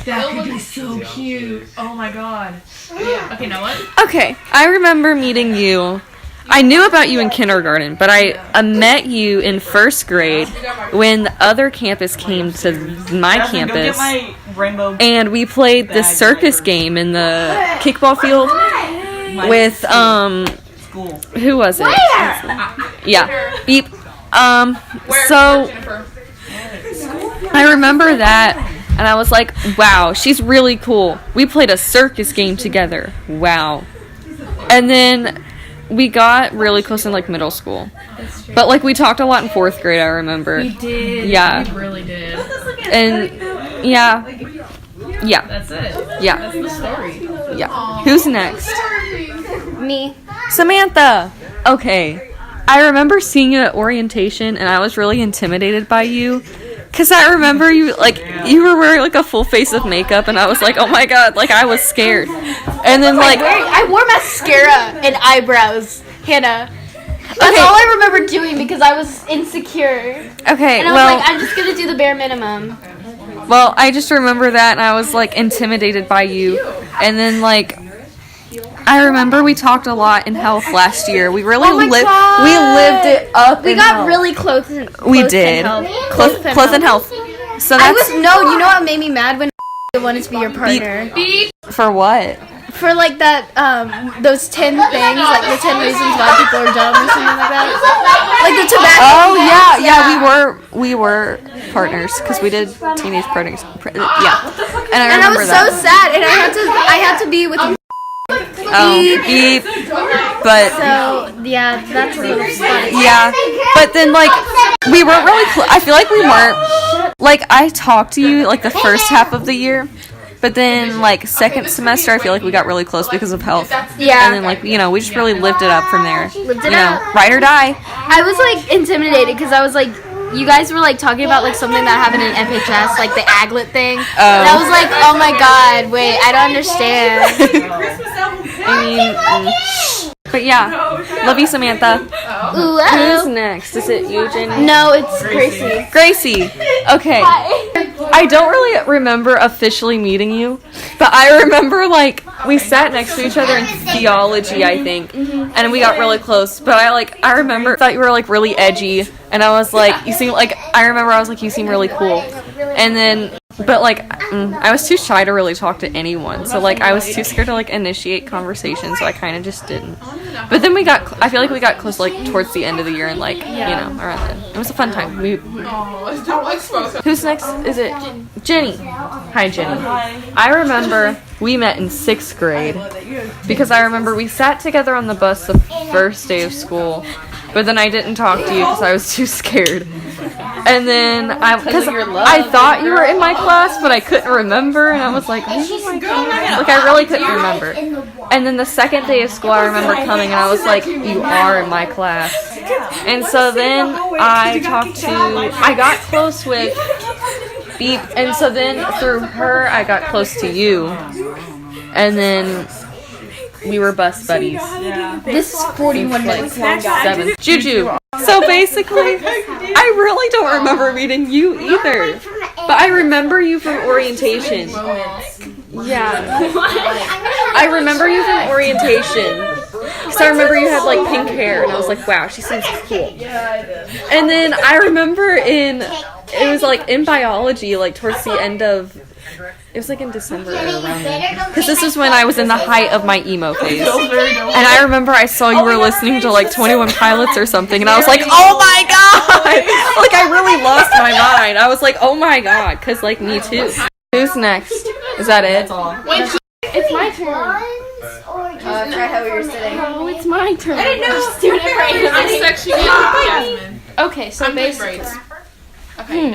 That could be so cute. Oh my god. Okay, now what? Okay, I remember meeting you. I knew about you in kindergarten, but I met you in first grade when the other campus came to my campus. And we played the circus game in the kickball field with, who was it? Yeah. Beep. So I remember that. And I was like, wow, she's really cool. We played a circus game together. Wow. And then we got really close in, like, middle school. But, like, we talked a lot in fourth grade, I remember. We did. Yeah. We really did. And, yeah. Yeah. That's it. Yeah. That's the story. Yeah. Who's next? Me. Samantha. Okay. I remember seeing you at orientation, and I was really intimidated by you. Because I remember you were wearing like a full face of makeup, and I was like, oh my god, like I was scared. And then like I wore mascara and eyebrows, Hannah. That's all I remember doing because I was insecure. Okay, And I was like, I'm just gonna do the bare minimum. well, I just remember that, and I was like intimidated by you. And then like I remember we talked a lot in health last year. We really lived it up. We got really close. We did. Close in health. So that's you know what made me mad when wanted to be your partner. for what? For like that, those 10 things, like the 10 reasons why people are dumb or something like that. Like the tobacco. Oh yeah, we were partners because we did teenage partners. Yeah, and I remember was that. so sad, and I had to be with. Beep. But So yeah, that's a little funny. yeah, but then like we weren't really. I feel like we weren't. Like I talked to you like the first half of the year. But then, like, second semester, I feel like we got really close because of health. Yeah. And then, like, you know, we just really lived it up from there. Lived it up. Ride or die. I was like intimidated because I was like, you guys were like talking about like something that happened in FHS, like the aglet thing. And I was like, oh my god, wait, I don't understand. I mean, but yeah, love you, Samantha. Ooh, Who's next? Is it you, Jenny? No, it's Gracie. Gracie. Okay. I don't really remember officially meeting you, but I remember like we sat next to each other in theology, I think, and we got really close. But I remember thought you were like really edgy, and I was like, you seem like I was like, you seem really cool, and then. But, like, I was too shy to really talk to anyone. So, like, I was too scared to, like, initiate conversation. So I kind of just didn't. But then I feel like we got close, like, towards the end of the year. And, like, you know, around then. It was a fun time. Who's next? Is it Jenny? Hi, Jenny. I remember we met in 6th grade. Because I remember we sat together on the bus the first day of school. But then I didn't talk to you because I was too scared. And then because I thought you were in my class, but I couldn't remember, and I was like, oh my god, like I really couldn't remember. And then the second day of school, I remember coming, and I was like, you are in my class. And so then I got close with Beep, and so then through her, I got close to you, and then we were bus buddies. This is 41 minutes long, guys. 7. Juju. So basically, I really don't remember meeting you either. But I remember you from orientation. Yeah. I remember you from orientation. Because I remember you had like pink hair, and I was like, wow, she seems cool. And then I remember it was like in biology, like towards the end of. It was like in December or around then. Because this is when I was in the height of my emo phase. And I remember I saw you were listening to like 21 Pilots or something. And I was like, oh my god! Like I really lost my mind. I was like, oh my god. Because like me too. Who's next? Is that it? It's my turn. Try how you're sitting. Oh, it's my turn. I didn't know. I'm doing it right. I'm section Jasmine. Okay, so I'm doing basically. braids. Okay.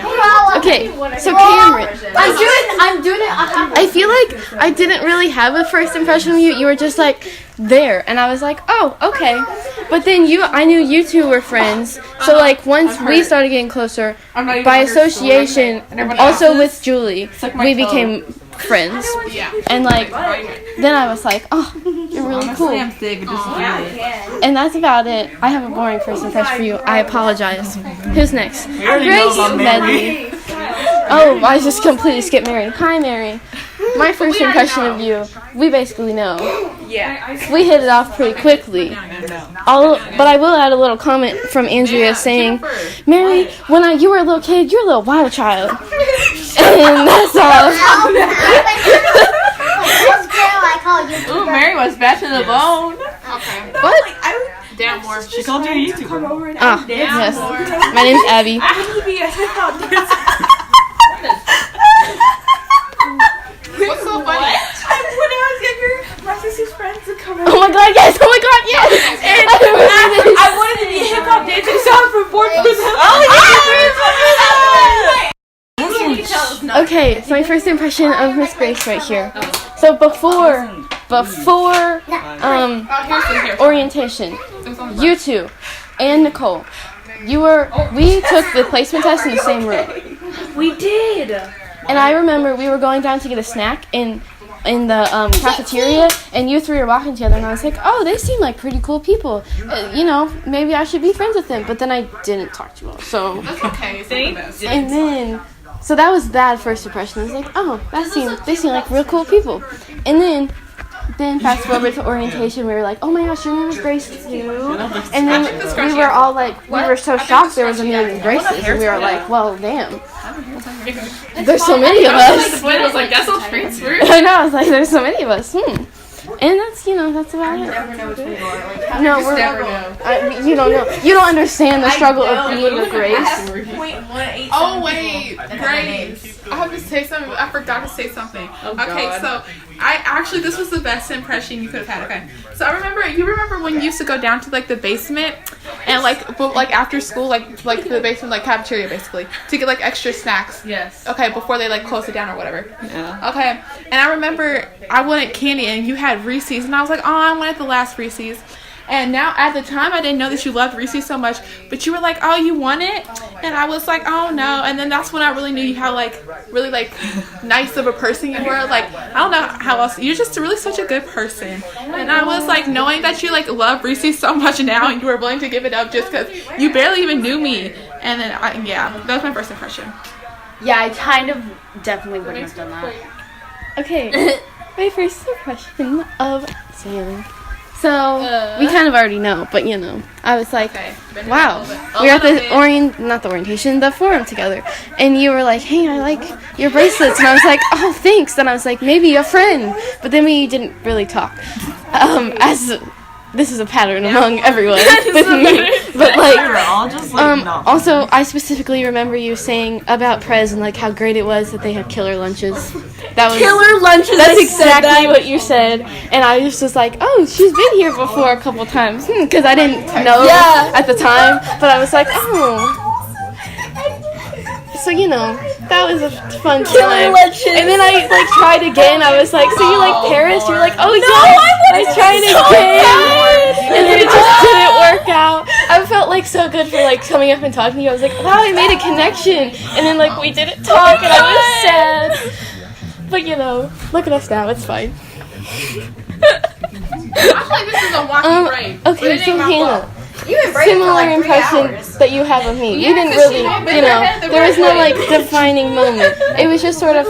Okay, so Camiryn, I'm doing it. I feel like I didn't really have a first impression of you. You were just like there, and I was like, oh, okay. But then I knew you two were friends. So like once we started getting closer, by association, also with Julie, we became friends. And like then I was like, oh, you're really cool. And that's about it. I have a boring first impression for you. I apologize. Who's next? Grace Medley. Oh, I just completely skipped Mary. Hi, Mary. My first impression of you, we basically know. Yeah. We hit it off pretty quickly. But I will add a little comment from Andrea saying, Mary, when you were a little kid, you're a little wild child. And that's all. Ooh, Mary was bad to the bone. Okay. What? Damn, more. She called you a YouTuber. Ah, yes. My name's Abby. What's so funny? When I was younger, my sister's friends would come over. Oh my god, yes! Oh my god, yes! And I wanted to be a hip hop dancer, so I performed for them. Okay, so my first impression of Miss Grace right here. So before orientation, you two and Nicole, we took the placement test in the same room. We did. And I remember we were going down to get a snack in the cafeteria, and you three were walking together, and I was like, oh, they seem like pretty cool people. Maybe I should be friends with them. But then I didn't talk to you all. So That's okay. Thanks. and then, so that was bad first impression. I was like, oh, they seem like real cool people. And then fast forward to orientation, we were like, oh my gosh, your name is Grace too. And then we were all like, we were so shocked there was a million Graces, and we were like, well, damn. There's so many of us. I was like, that's all transfer. I know, I was like, there's so many of us. And that's, that's about it. Never know which one you are. Like, No, we're never know. you don't know. You don't understand the struggle of being a Grace. Oh wait, Grace. I have to say something. I forgot to say something. Okay, so this was the best impression you could have had. Okay, so you remember when you used to go down to like the basement and like after school, like the basement, like cafeteria basically, to get like extra snacks. Yes. Okay, before they like close it down or whatever. Yeah. Okay, and I remember I wanted candy and you had Reese's, and I was like, oh, I wanted the last Reese's. And now, at the time, I didn't know that you loved Reese's so much, but you were like, oh, you want it? And I was like, oh, no. And then that's when I really knew how, really, nice of a person you were. Like, I don't know how else. You're just really such a good person. And I was, like, knowing that you, love Reese's so much now, and you were willing to give it up just because you barely even knew me. And then, that was my first impression. Yeah, I kind of definitely wouldn't have done that. Okay, my first impression of Sam. So, we kind of already know, but I was like, wow, we were at the the forum together, and you were like, hey, I like your bracelets, and I was like, oh, thanks, and I was like, maybe a friend, but then we didn't really talk, as this is a pattern among everyone with me, but also, I specifically remember you saying about Prez and how great it was that they had killer lunches. That was killer lunches. That's exactly what you said, and I was just like, oh, she's been here before a couple times, because I didn't know at the time, but I was like, oh. So that was a fun time. And then I tried again. I was like, so you like Paris? You're like, oh yeah. I tried again, and then it just didn't work out. I felt so good for coming up and talking to you. I was like, wow, I made a connection. And then we didn't talk, and I was sad. But look at us now. It's fine. I feel like this is a wacky brain. Okay, so Hannah. Similar Similar impression that you have of me. You didn't really, there was no defining moment. It was just sort of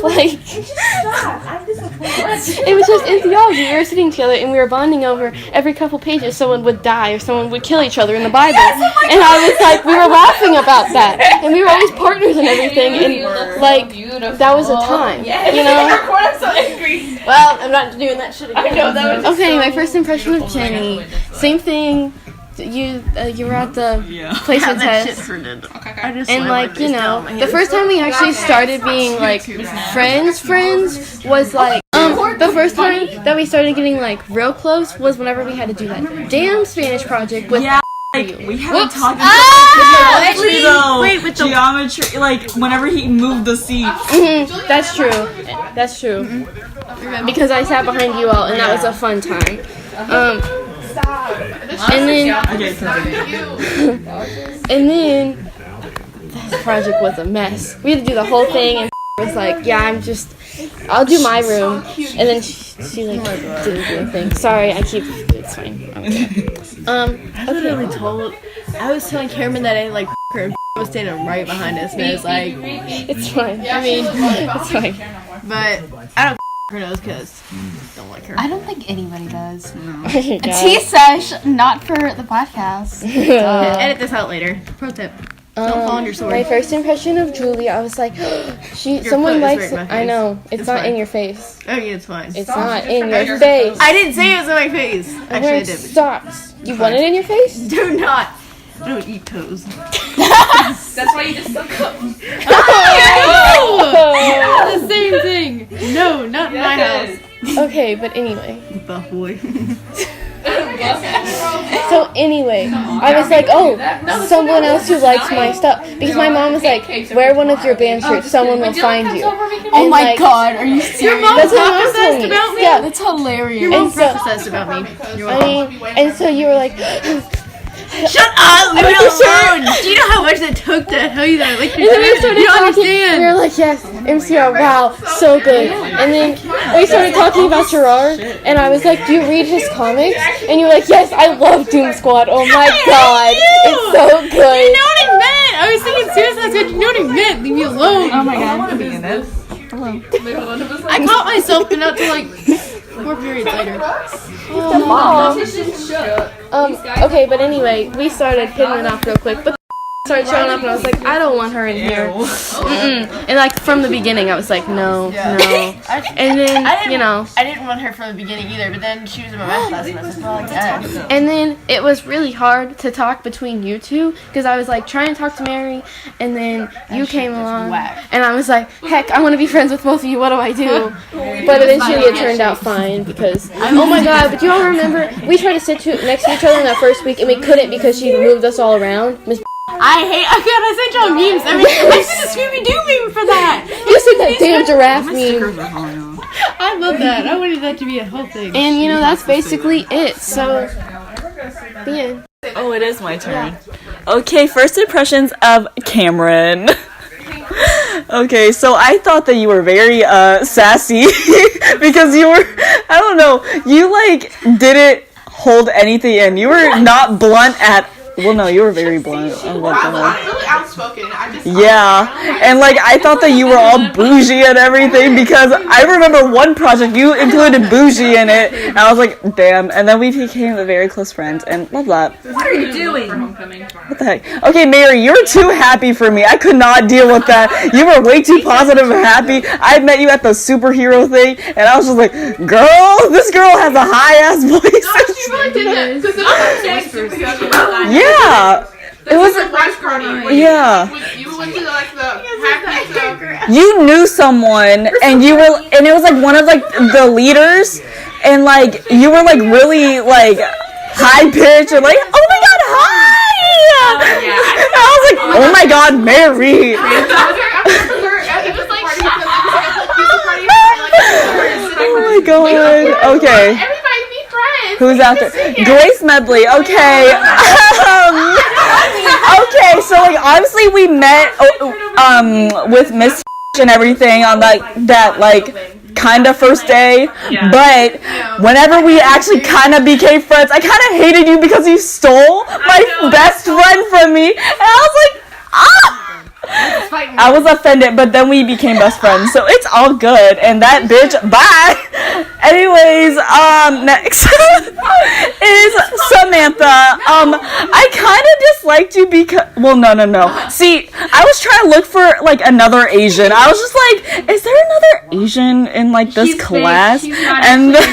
it was just in theology. We were sitting together and we were bonding over every couple pages someone would die or someone would kill each other in the Bible. And I was like, we were laughing about that. And we were always partners and everything. And that was a time, I'm so angry. Well, I'm not doing that shit again. I know that was Okay, my first impression of Jenny. Same thing. You were at the placement test, and the first time we actually started being friends was the first time that we started getting real close was whenever we had to do that damn Spanish project with you. We haven't talked about actually though. Wait, with geometry, whenever he moved the seat. That's true. Because I sat behind you all, and that was a fun time. And then this project was a mess. We had to do the whole thing, and was like, yeah, I'll do my room. And then she didn't do anything. Sorry, it's fine. I was telling Camiryn that her was standing right behind us, and I was like, it's fine. It's fine. But I don't her nose because don't like her. I don't think anybody does. No. T-sesh, not for the podcast. Edit this out later. Pro tip. Don't fall on your sword. My first impression of Julie, I was like, someone likes it. I know. It's not in your face. Oh, yeah, it's fine. It's not in your face. I didn't say it was in my face. Actually, I did. Socks. You want it in your face? Do not. I don't eat toes. That's why you just suck up. Yeah, the same thing. No, not in my house. Okay, but anyway. Buff boy. So anyway, I was like, oh, someone else who likes my stuff. Because my mom was like, wear one of your band shirts, someone will find you. Oh my god, are you serious? Your mom prophesized about me? Yeah. That's hilarious. Your mom prophesized about me. And so you were like, Shut up! Leave me alone! Do you know how much it took to tell you that? Like, And then we started you don't talking. understand. We were like, yes, MCR, wow, so good. And then we started talking about Gerard, and I was like, do you read his comics? And you were like, yes, I love Doom Squad. Oh my god, it's so good. You know what I meant? I was thinking seriously. I said, you know what I meant? Leave me alone. Oh my god, I want to be in this. I caught myself, but not till like 4 periods later. Okay, but anyway, we started hitting it off real quick, but started showing up, and I was like, I don't want her in here. And like from the beginning, I was like, no. And then I didn't want her from the beginning either, but then she was in my math class, and I was like, well, I guess. and then it was really hard to talk between you two because I was like trying to talk to Mary, and then you came along, and I was like, heck, I want to be friends with both of you. What do I do? But eventually, it turned out fine because oh my god! But do you all remember we tried to sit next to each other in that first week, and we couldn't because she moved us all around. Miss I sent y'all memes. I sent a Scooby-Doo meme for that. You sent that damn giraffe meme. I love that. I wanted that to be a whole thing. And that's basically it. So, the end. Oh, it is my turn. Okay, first impressions of Camiryn. Okay, so I thought that you were very sassy because you were, I don't know, you like didn't hold anything in. You were not blunt at. Well, no, you were very blunt. I'm really outspoken. Yeah, and like I thought that you were all bougie and everything because I remember one project you included bougie in it, and I was like, damn. And then we became very close friends, and love that. What are you doing? What the heck? Okay, Mary, you were too happy for me. I could not deal with that. You were way too positive and happy. I met you at the superhero thing, and I was just like, girl, this girl has a high ass voice. No, she really did that. Yeah. It was a watch party. Yeah. You went to the happy stuff. You knew someone, and you were, and it was like one of like the leaders, and like you were like really like high pitched and like, oh my god, hi! And I was like, oh my god, Mary. Oh my god. Okay. Everybody be friends. Who's out there? Grace Medley. Okay. Okay, so like obviously we met with Miss and everything on that like kind of first day, but whenever we actually kind of became friends, I kind of hated you because you stole my best friend from me, and I was like, ah! I was offended, but then we became best friends, so it's all good. And that bitch, bye. Anyways, next is Samantha. I kind of disliked you because, well, no. See, I was trying to look for like another Asian. I was just like, is there another Asian in like this class? And then,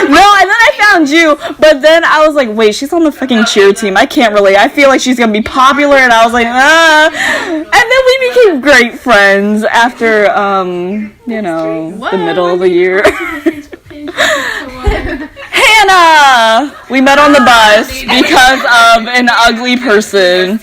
no, and then I found you, but then I was like, wait, she's on the fucking cheer team. I can't really. I feel like she's gonna be popular, and I was like, and then we became great friends after, the middle of the year. Hannah! We met on the bus because of an ugly person.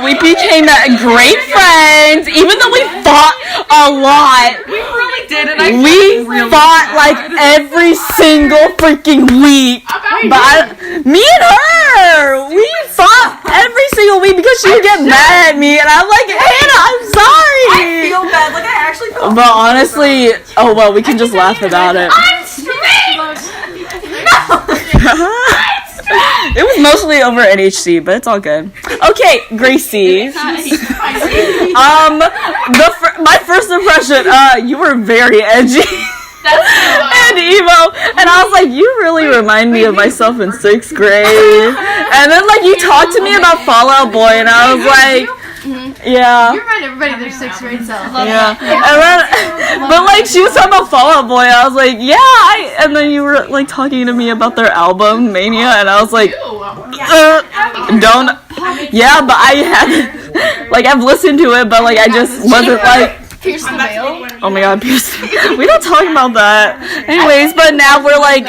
We became great friends, even though we fought a lot. We really did it. We fought like every single freaking week. But me and her, we fought every single week because she would get mad at me, and I'm like, Hannah, I'm sorry. I feel bad. Like I actually feel But honestly, oh well, we can just laugh about it. I'm strict. It was mostly over NHC, but it's all good. Okay, Gracie. My first impression, you were very edgy. And emo, and I was like, you really remind me of myself in 6th grade. And then like you talked to me about Fall Out Boy, and I was like, yeah. You remind everybody their 6th grade self. Yeah. And then, but like she was talking about Fall Out Boy, I was like, yeah. And then you were like talking to me about their album Mania, and I was like, don't. Yeah, but I haven't. Like I've listened to it, but like I just wasn't like. Pierce the veil. Oh my god, Pierce. We don't talk about that. Anyways, but now we're like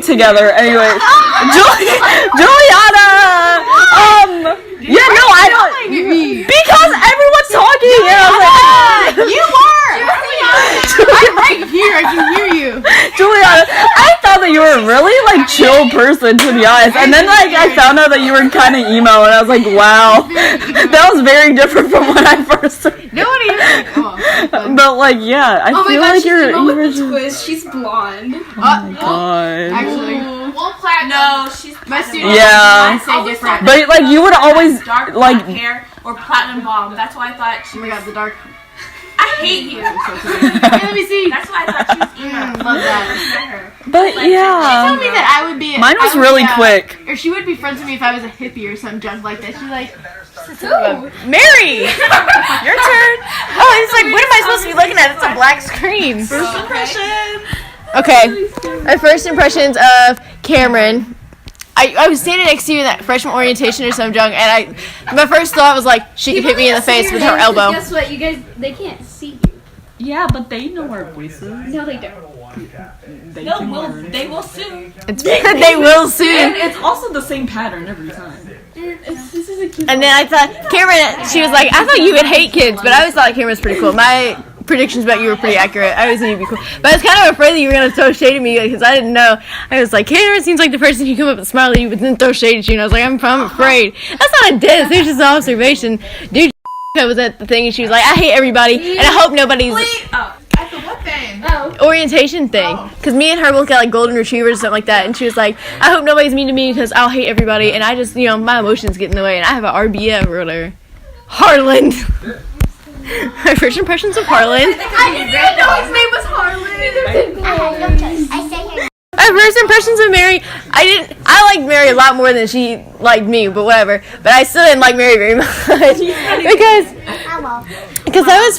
together. Anyways, JuliAuna. Yeah, no, I don't. Because everyone's talking, and I was like, You are. I'm right here. I can hear you. JuliAuna, I thought thought that you were a really like chill person, to be honest. And then like I found out that you were kind of emo, and I was like, wow, that was very different from when I first. Nobody is But like, yeah, I feel like you're. twist. She's blonde. Oh my god. Actually, We'll platinum. No, she's my student. Yeah. Say different. But like, you would always dark like. black hair or platinum bomb. That's why I thought she Oh my god, the dark. I hate you. Let me see. That's why I thought she was emo. Love that. But She yeah. told me that I would be. Mine was I would really be, quick. Or she would be friends with me if I was a hippie or some junk like that. She's like, Mary! Your turn. Oh, it's like, what am I supposed to be looking at? It's a black screen. First impression. okay. My first impressions of Camiryn. I was standing next to you in that freshman orientation or some junk, and my first thought was like, she could hit me in the face with her elbow. Guess what? You guys, they can't see you. Yeah, but they know our voices. No, they don't. They will soon. They will soon. And it's also the same pattern every time. And then I thought, Camiryn, she was like, I thought you would hate kids, but I always thought Cameron was pretty cool. My predictions about you were pretty accurate. I always knew you'd be cool. But I was kind of afraid that you were going to throw shade at me because I didn't know. I was like, Camiryn seems like the person who come up and smile at you but then throw shade at you. And I was like, I'm afraid. That's not a diss. It's just an observation. Dude, was at the thing and she was like, I hate everybody and I hope nobody's... At the what thing? Orientation thing. Because me and her look at like golden retrievers or something like that, and she was like, I hope nobody's mean to me because I'll hate everybody, and I just, my emotions get in the way, and I have an RBF or whatever. Harlan. My first impressions of Harlan. I didn't even know his name was Harlan. My first impressions of Mary, I liked Mary a lot more than she liked me, but whatever. But I still didn't like Mary very much. Because I was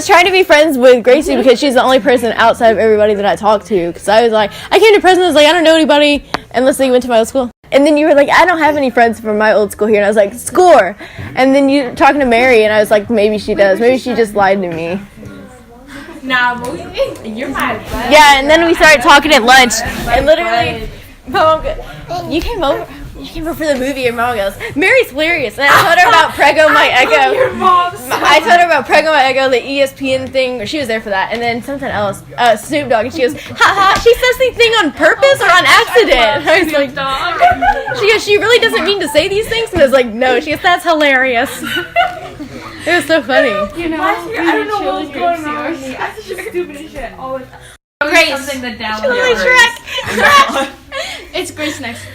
trying to be friends with Gracie because she's the only person outside of everybody that I talked to. Because I was like, I came to Preston, I was like, I don't know anybody unless they went to my old school. And then you were like, I don't have any friends from my old school here. And I was like, score. And then you were talking to Mary, and I was like, maybe she does. Maybe she just lied to me. Nah, you're my butt. Yeah, and then we started talking at lunch, and literally, you came over for the movie, and Mom goes, Mary's hilarious. And I told her about Prego My Echo. I told her about Prego My Echo, the ESPN thing, or she was there for that, and then something else, Snoop Dogg, and she goes, haha, she says these things on purpose or on accident. I was like, she goes, she really doesn't mean to say these things? And I was like, no. She goes, that's hilarious. It was so funny. Last year, I don't know what was going on with me. I said the stupidest shit all the time. Grace. Something that down Shrek. It's Grace next.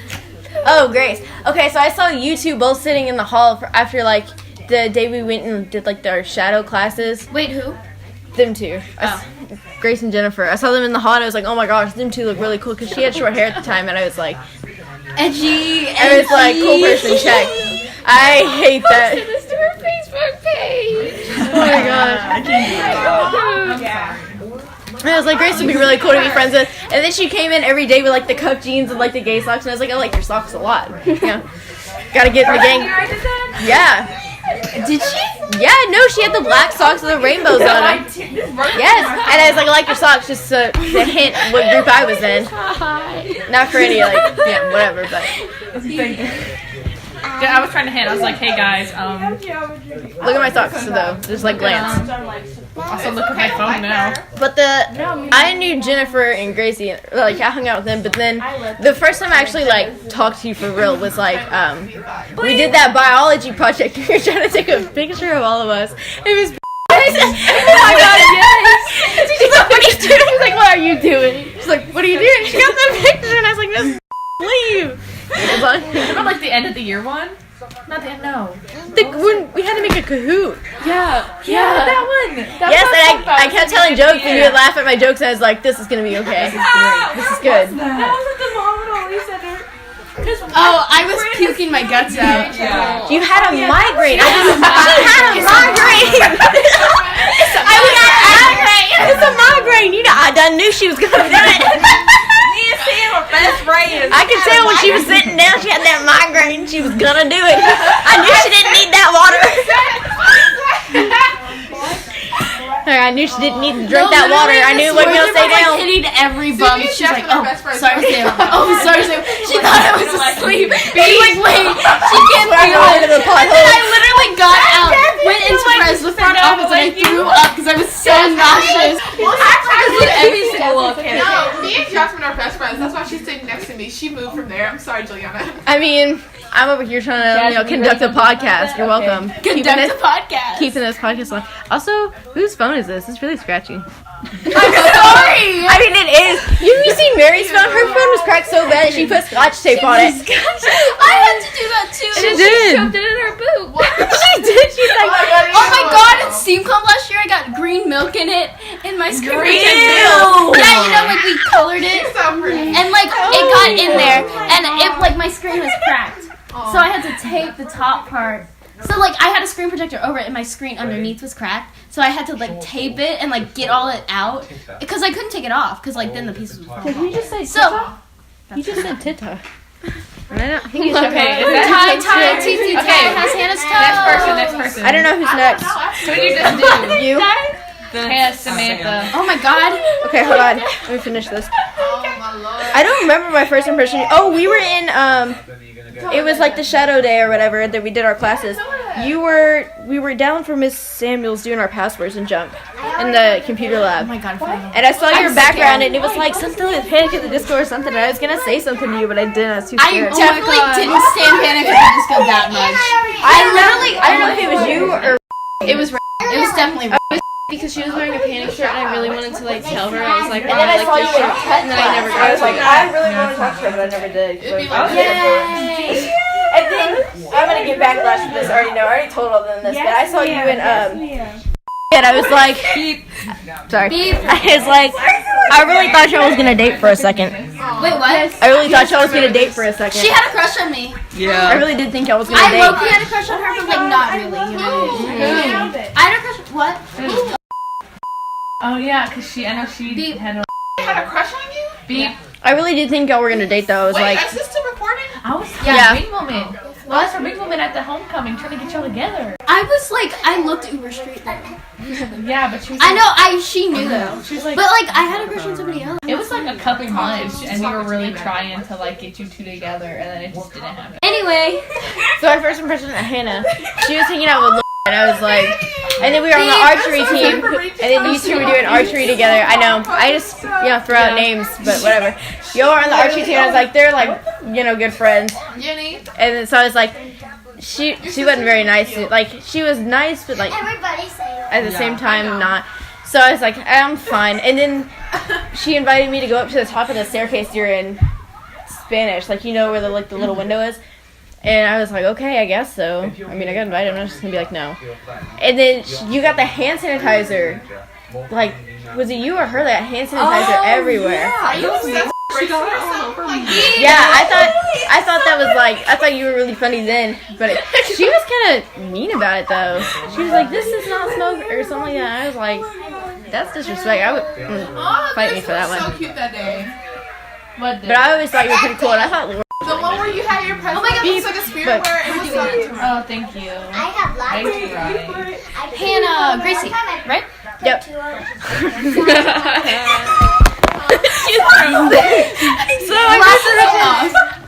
Oh, Grace. Okay, so I saw you two both sitting in the hall after, like, the day we went and did, like, our shadow classes. Wait, who? Them two. Grace and Jennifer. I saw them in the hall, and I was like, oh my gosh, them two look really cool, because she had short hair at the time, and I was like... Edgy. I was like, cool person, check. I hate that. This to her Facebook page. Oh my gosh. I can't do it. I was like, Grace would be really cool to be friends with. And then she came in every day with like the cuff jeans and like the gay socks. And I was like, I like your socks a lot. Gotta get in the gang. Yeah. Did she? Yeah, no, she had the black socks with the rainbows on them. Yes. And I was like, I like your socks just to hint what group I was in. Not for any, like, whatever, but. Yeah, I was trying to hint. I was like, hey guys, Look at my socks though. Just like glance. Also look at my phone now. But I knew Jennifer and Gracie, like I hung out with them, but then the first time I actually like talked to you for real was like we did that biology project. We were trying to take a picture of all of us. It was oh my god, yes. She's like, what are you doing? She's like, what are you doing? She's like, what are you doing? She got the picture and I was like, just leave. Remember like the end of the year one? Not the end, no. When we had to make a Kahoot. Yeah, that one. Yes, and I kept telling jokes and you would laugh at my jokes and I was like, this is gonna be okay. This is good. That was at the moment Lisa did. Oh, I was puking my guts out. Yeah. You had a migraine. She had a migraine. It's a migraine. You know, I done knew she was gonna do it. I could tell when she was sitting down, she had that migraine. She was gonna do it. I knew she didn't need that water. I knew she didn't need to drink that water. I knew it wasn't gonna stay down. Hitting every bump. She's like, oh, sorry, Sam. She thought I was asleep. She's like, wait, she can't feel it. And then I literally got out, went into the front office, and I threw up because I was so nauseous. Every single look. No, me and Jasmine are best me. She moved from there. I'm sorry, Juliana. I mean, I'm over here trying to conduct a podcast. You're welcome. Conduct a podcast. Keeping this podcast on. Also, whose phone is this? It's really scratchy. I'm sorry. I mean, it is. You seen Mary's phone? Her phone was cracked so bad that she put scotch tape on it. I had to do that too. She did. She shoved it in her boot. She did. She's like, oh my god, at Steam Club last year I got green milk in it in my screen protector. Yeah, you know, like we colored it. And like it got in there and it like my screen was cracked. So I had to tape the top part. So like I had a screen protector over it and my screen underneath was cracked. So I had to like tape it and like get all it out because I couldn't take it off because like then the pieces would fall off. Did you just say so? You just said Tita. Okay, is that Tie, TT, has Hannah's toe. Next person. I don't know who's next. Who did you just do? You? Yeah, Samantha. Oh my god. Okay, hold on. Let me finish this. I don't remember my first impression. Oh, we were in it was like the shadow day or whatever that we did our classes. We were down for Miss Samuels doing our passwords and junk in the computer lab. Oh my god. And I saw your background and it was like something with Panic at the Disco or something. And I was gonna say something to you, but I didn't. I was too scared. I definitely didn't stand Panic at the Disco that much. I don't know if it was you or it was definitely because she was wearing a Panic shirt and I really wanted to like tell her. I was like, and then I saw you in tech and then I never got I was like, I really want to talk to her, but I never did. Yay! And then I'm gonna get backlash for this. I already told all of them this, but I saw you in and I was like, sorry. I was like, I really thought y'all was gonna date for a second. Wait, what? I really thought y'all was gonna date for a second. She had a crush on me. Yeah. I really did think y'all was gonna date. I low-key had a crush on her, but like not really. You know? I had a crush. What? Oh yeah, cause I know she had a crush on you? Beep. I really did think y'all were gonna date though. I was like, is this still recording? I was yeah. Big moment. Well, that's her big moment at the homecoming, trying to get y'all together. I was like, I looked uber straight though. Yeah, but she was. I know, she knew though. She was like, but like, I had a crush on somebody else. It was like a couple months, and we were really trying to like get you two together, and then it just didn't happen. Anyway, so my first impression of Hannah, she was hanging out with and I was like, and then we were on the archery team, and then you two were doing archery together. I know, I just, throw out names, but whatever. You were on the archery team, and I was like, they're like, good friends. And then, so I was like, she wasn't very nice. Like, she was nice, but like, at the same time, not. So I was like, I'm fine. And then she invited me to go up to the top of the staircase during Spanish, like, where the little window is. And I was like, okay, I guess so. I mean, I got invited. I'm not just going to be like, no. And then you got the hand sanitizer. Like, was it you or her that had hand sanitizer everywhere? Yeah, I thought that was like, I thought you were really funny then. But she was kind of mean about it, though. She was like, this is not smoke or something like that. I was like, that's disrespect. I would fight me for that one. So cute that day. But I always thought you were pretty cool. And I thought the one where you had your present. Oh my god, it was like a spirit where it was so oh, thank you. I have lots of Hannah, Gracie, right? Yep. So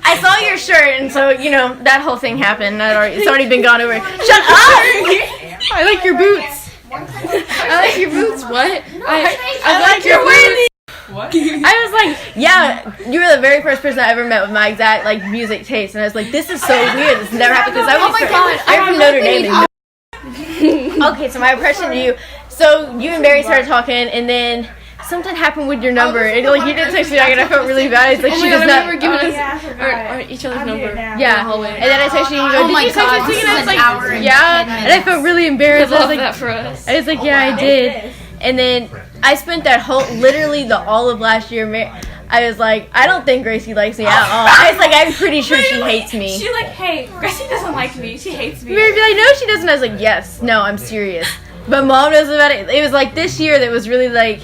I saw your shirt, and so that whole thing happened. It's already been gone over. Shut up! I like your boots. I like your boots. What? I like your boots. What? I was like, yeah, you were the very first person I ever met with my exact music taste, and I was like, this is so weird. This never happened because I'm from Notre Dame. Okay, so my impression of you. So you and Barry started talking, and then something happened with your number, and you didn't text me back, and I felt really bad. It's like she does not. We were giving us each other's number. Yeah, and then I texted you and you go, did you text me? And I was like, yeah, and I felt really embarrassed. I was like, that for us. I was like, yeah, I did. And then I spent that literally all of last year, I was like, I don't think Gracie likes me at all. I was like, I'm pretty sure she hates me. She's like, hey, Gracie doesn't like me. She hates me. Mary be like, no, she doesn't. I was like, yes, no, I'm serious. But Mom knows about it. It was like this year that was really like,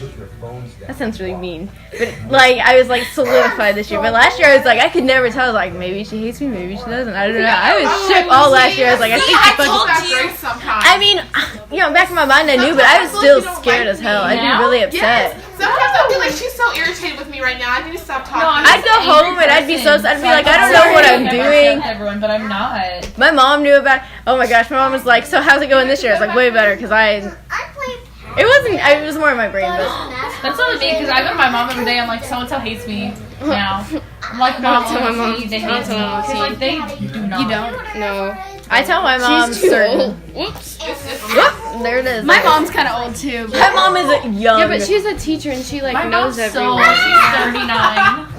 that sounds really mean. But like, I was like solidified this year. But last year I was like, I could never tell. I was like, maybe she hates me, maybe she doesn't. I don't know. I was shook all last year. I was like, I think she fucking. I mean, back in my mind I knew, but I was still scared as hell. I'd be really upset. Sometimes I feel like she's so irritated with me right now. I need to stop talking. I'd go home and I'd be like, I don't know what I'm doing. Everyone, but I'm not. My mom knew about it. Oh my gosh, my mom was like, so how's it going this year? I was like, way better, because I It wasn't. It was more in my brain, but That's only me because I go to my mom every day. I'm like, so and so hates me now. I'm like, mom, tell my mom. they hate me. Because like they do not. You don't? No. I tell my mom She's too certain. old. Whoops. Whoop, there it is. My mom's kind of old too. My mom is young. Yeah, but she's a teacher and she like My knows mom's so everyone. old. She's 39.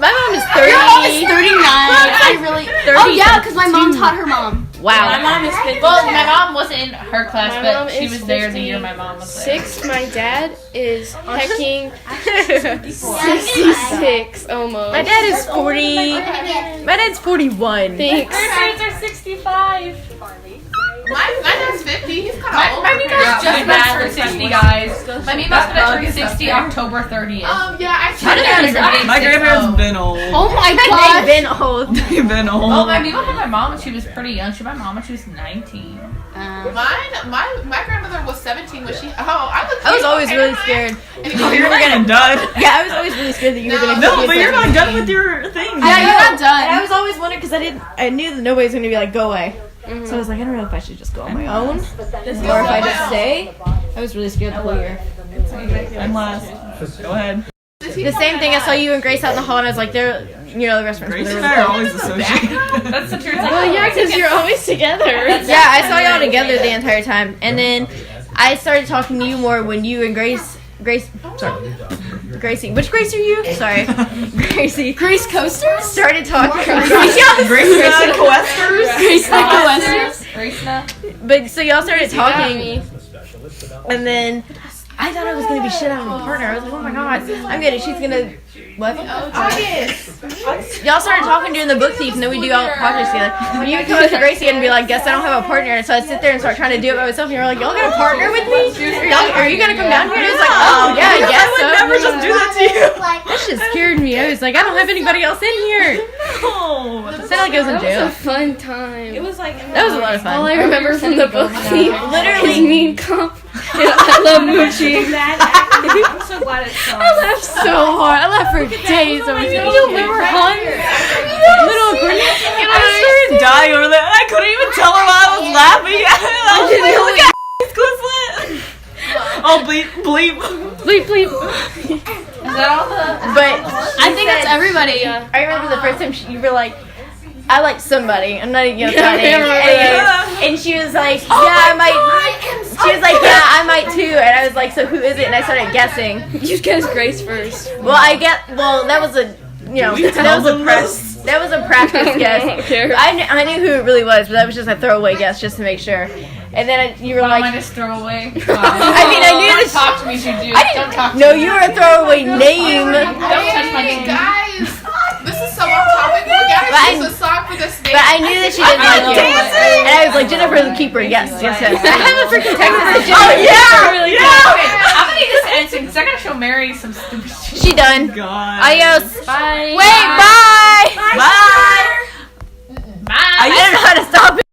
My mom is 30. Your mom is 39. I really. 30. Oh yeah, because my mom taught her mom. Wow. My mom is 50. Well, my mom wasn't in her class, My but mom she is was there the year my mom was there. 6. My dad is hecking 66 almost. My dad is 40. My dad's 41. Thanks. Parents are 65. My dad's 50. He's kind of old. My Mima's just about to turn 60, guys. My Mima's gonna turn 60 October 30th. I Yeah, don't know. My grandparents been old. Oh my They've god. been old. They've been old. Oh, my Mima had my mom when she was pretty young. She had my mom when she was 19. My grandmother was 17 when she. I was always really scared. Oh, you're not getting done. Yeah, I was always really scared that you were gonna. No, but you're not done with your thing. Yeah, you're not done. And I was always wondering because I knew that nobody was gonna be like, go away. So I was like, I don't know if I should just go on my own or if I just stay. I was really scared the whole year. I'm last. Go ahead. The same thing. I saw you and Grace out in the hall, and I was like, they're, the restaurants. Grace and I are always associated. That's the truth. Well, yeah, because you're always together. Yeah, I saw y'all together the entire time, and then I started talking to you more when you and Gracie. Which Grace are you? Sorry, Gracie. Grace Koesters? Started talking. Gracie Koesters. Grace Koesters? But so y'all started talking, and then I thought I was gonna be shit out of a partner. I was like, oh my god, she's gonna. What? Y'all started talking during the book thief, and then we do all podcasts together. When you would come up to Gracie and be like, guess I don't have a partner, so I'd sit there and start trying to do it by myself, and you're like, y'all got a partner with me? Are you gonna come down here? And I was like, oh yeah, I guess so. I would never just do that to you. That shit scared me. I was like, I don't have anybody else in here. No. It sounded like I was in That jail. was a fun time. It was like That was a lot of All fun. I remember from the book thief Literally. is me and Comp. I love Moochie. I'm so glad it's I laughed so hard. I laughed for days. I was You don't remember Hun? Little Grace. I started dying over there. I couldn't even tell her why I was laughing. I was like, look at Quizlet. Oh, bleep. Bleep, bleep. Is that all the? But I think that's everybody. I remember the first time you were like, I like somebody. I'm not even gonna tell Yeah, I names. remember Anyways, and she was like, yeah, I might. She was like, yeah, I might too. And I was like, so who is it? And I started guessing. You guessed Grace first. Well, that was a, that was a practice guess. I don't care. I knew who it really was, but that was just a throwaway guess just to make sure. And then you were Why am I like, just throw away? I mean, I knew Don't that. talk to me, Juju. I Don't talk didn't. to No, me. you were a throwaway name. Don't touch my name. Guys, this is so off topic. We gotta choose a song for this day. But I knew that she didn't like you. And I was like, Jennifer the keeper. Yes. I have a freaking text that says Jennifer the keeper. Okay, I'm gonna need this answer because I gotta show Mary some stupid shit. She done. God. Adios. Bye. Wait, bye. Bye. Bye. I don't know how to stop it.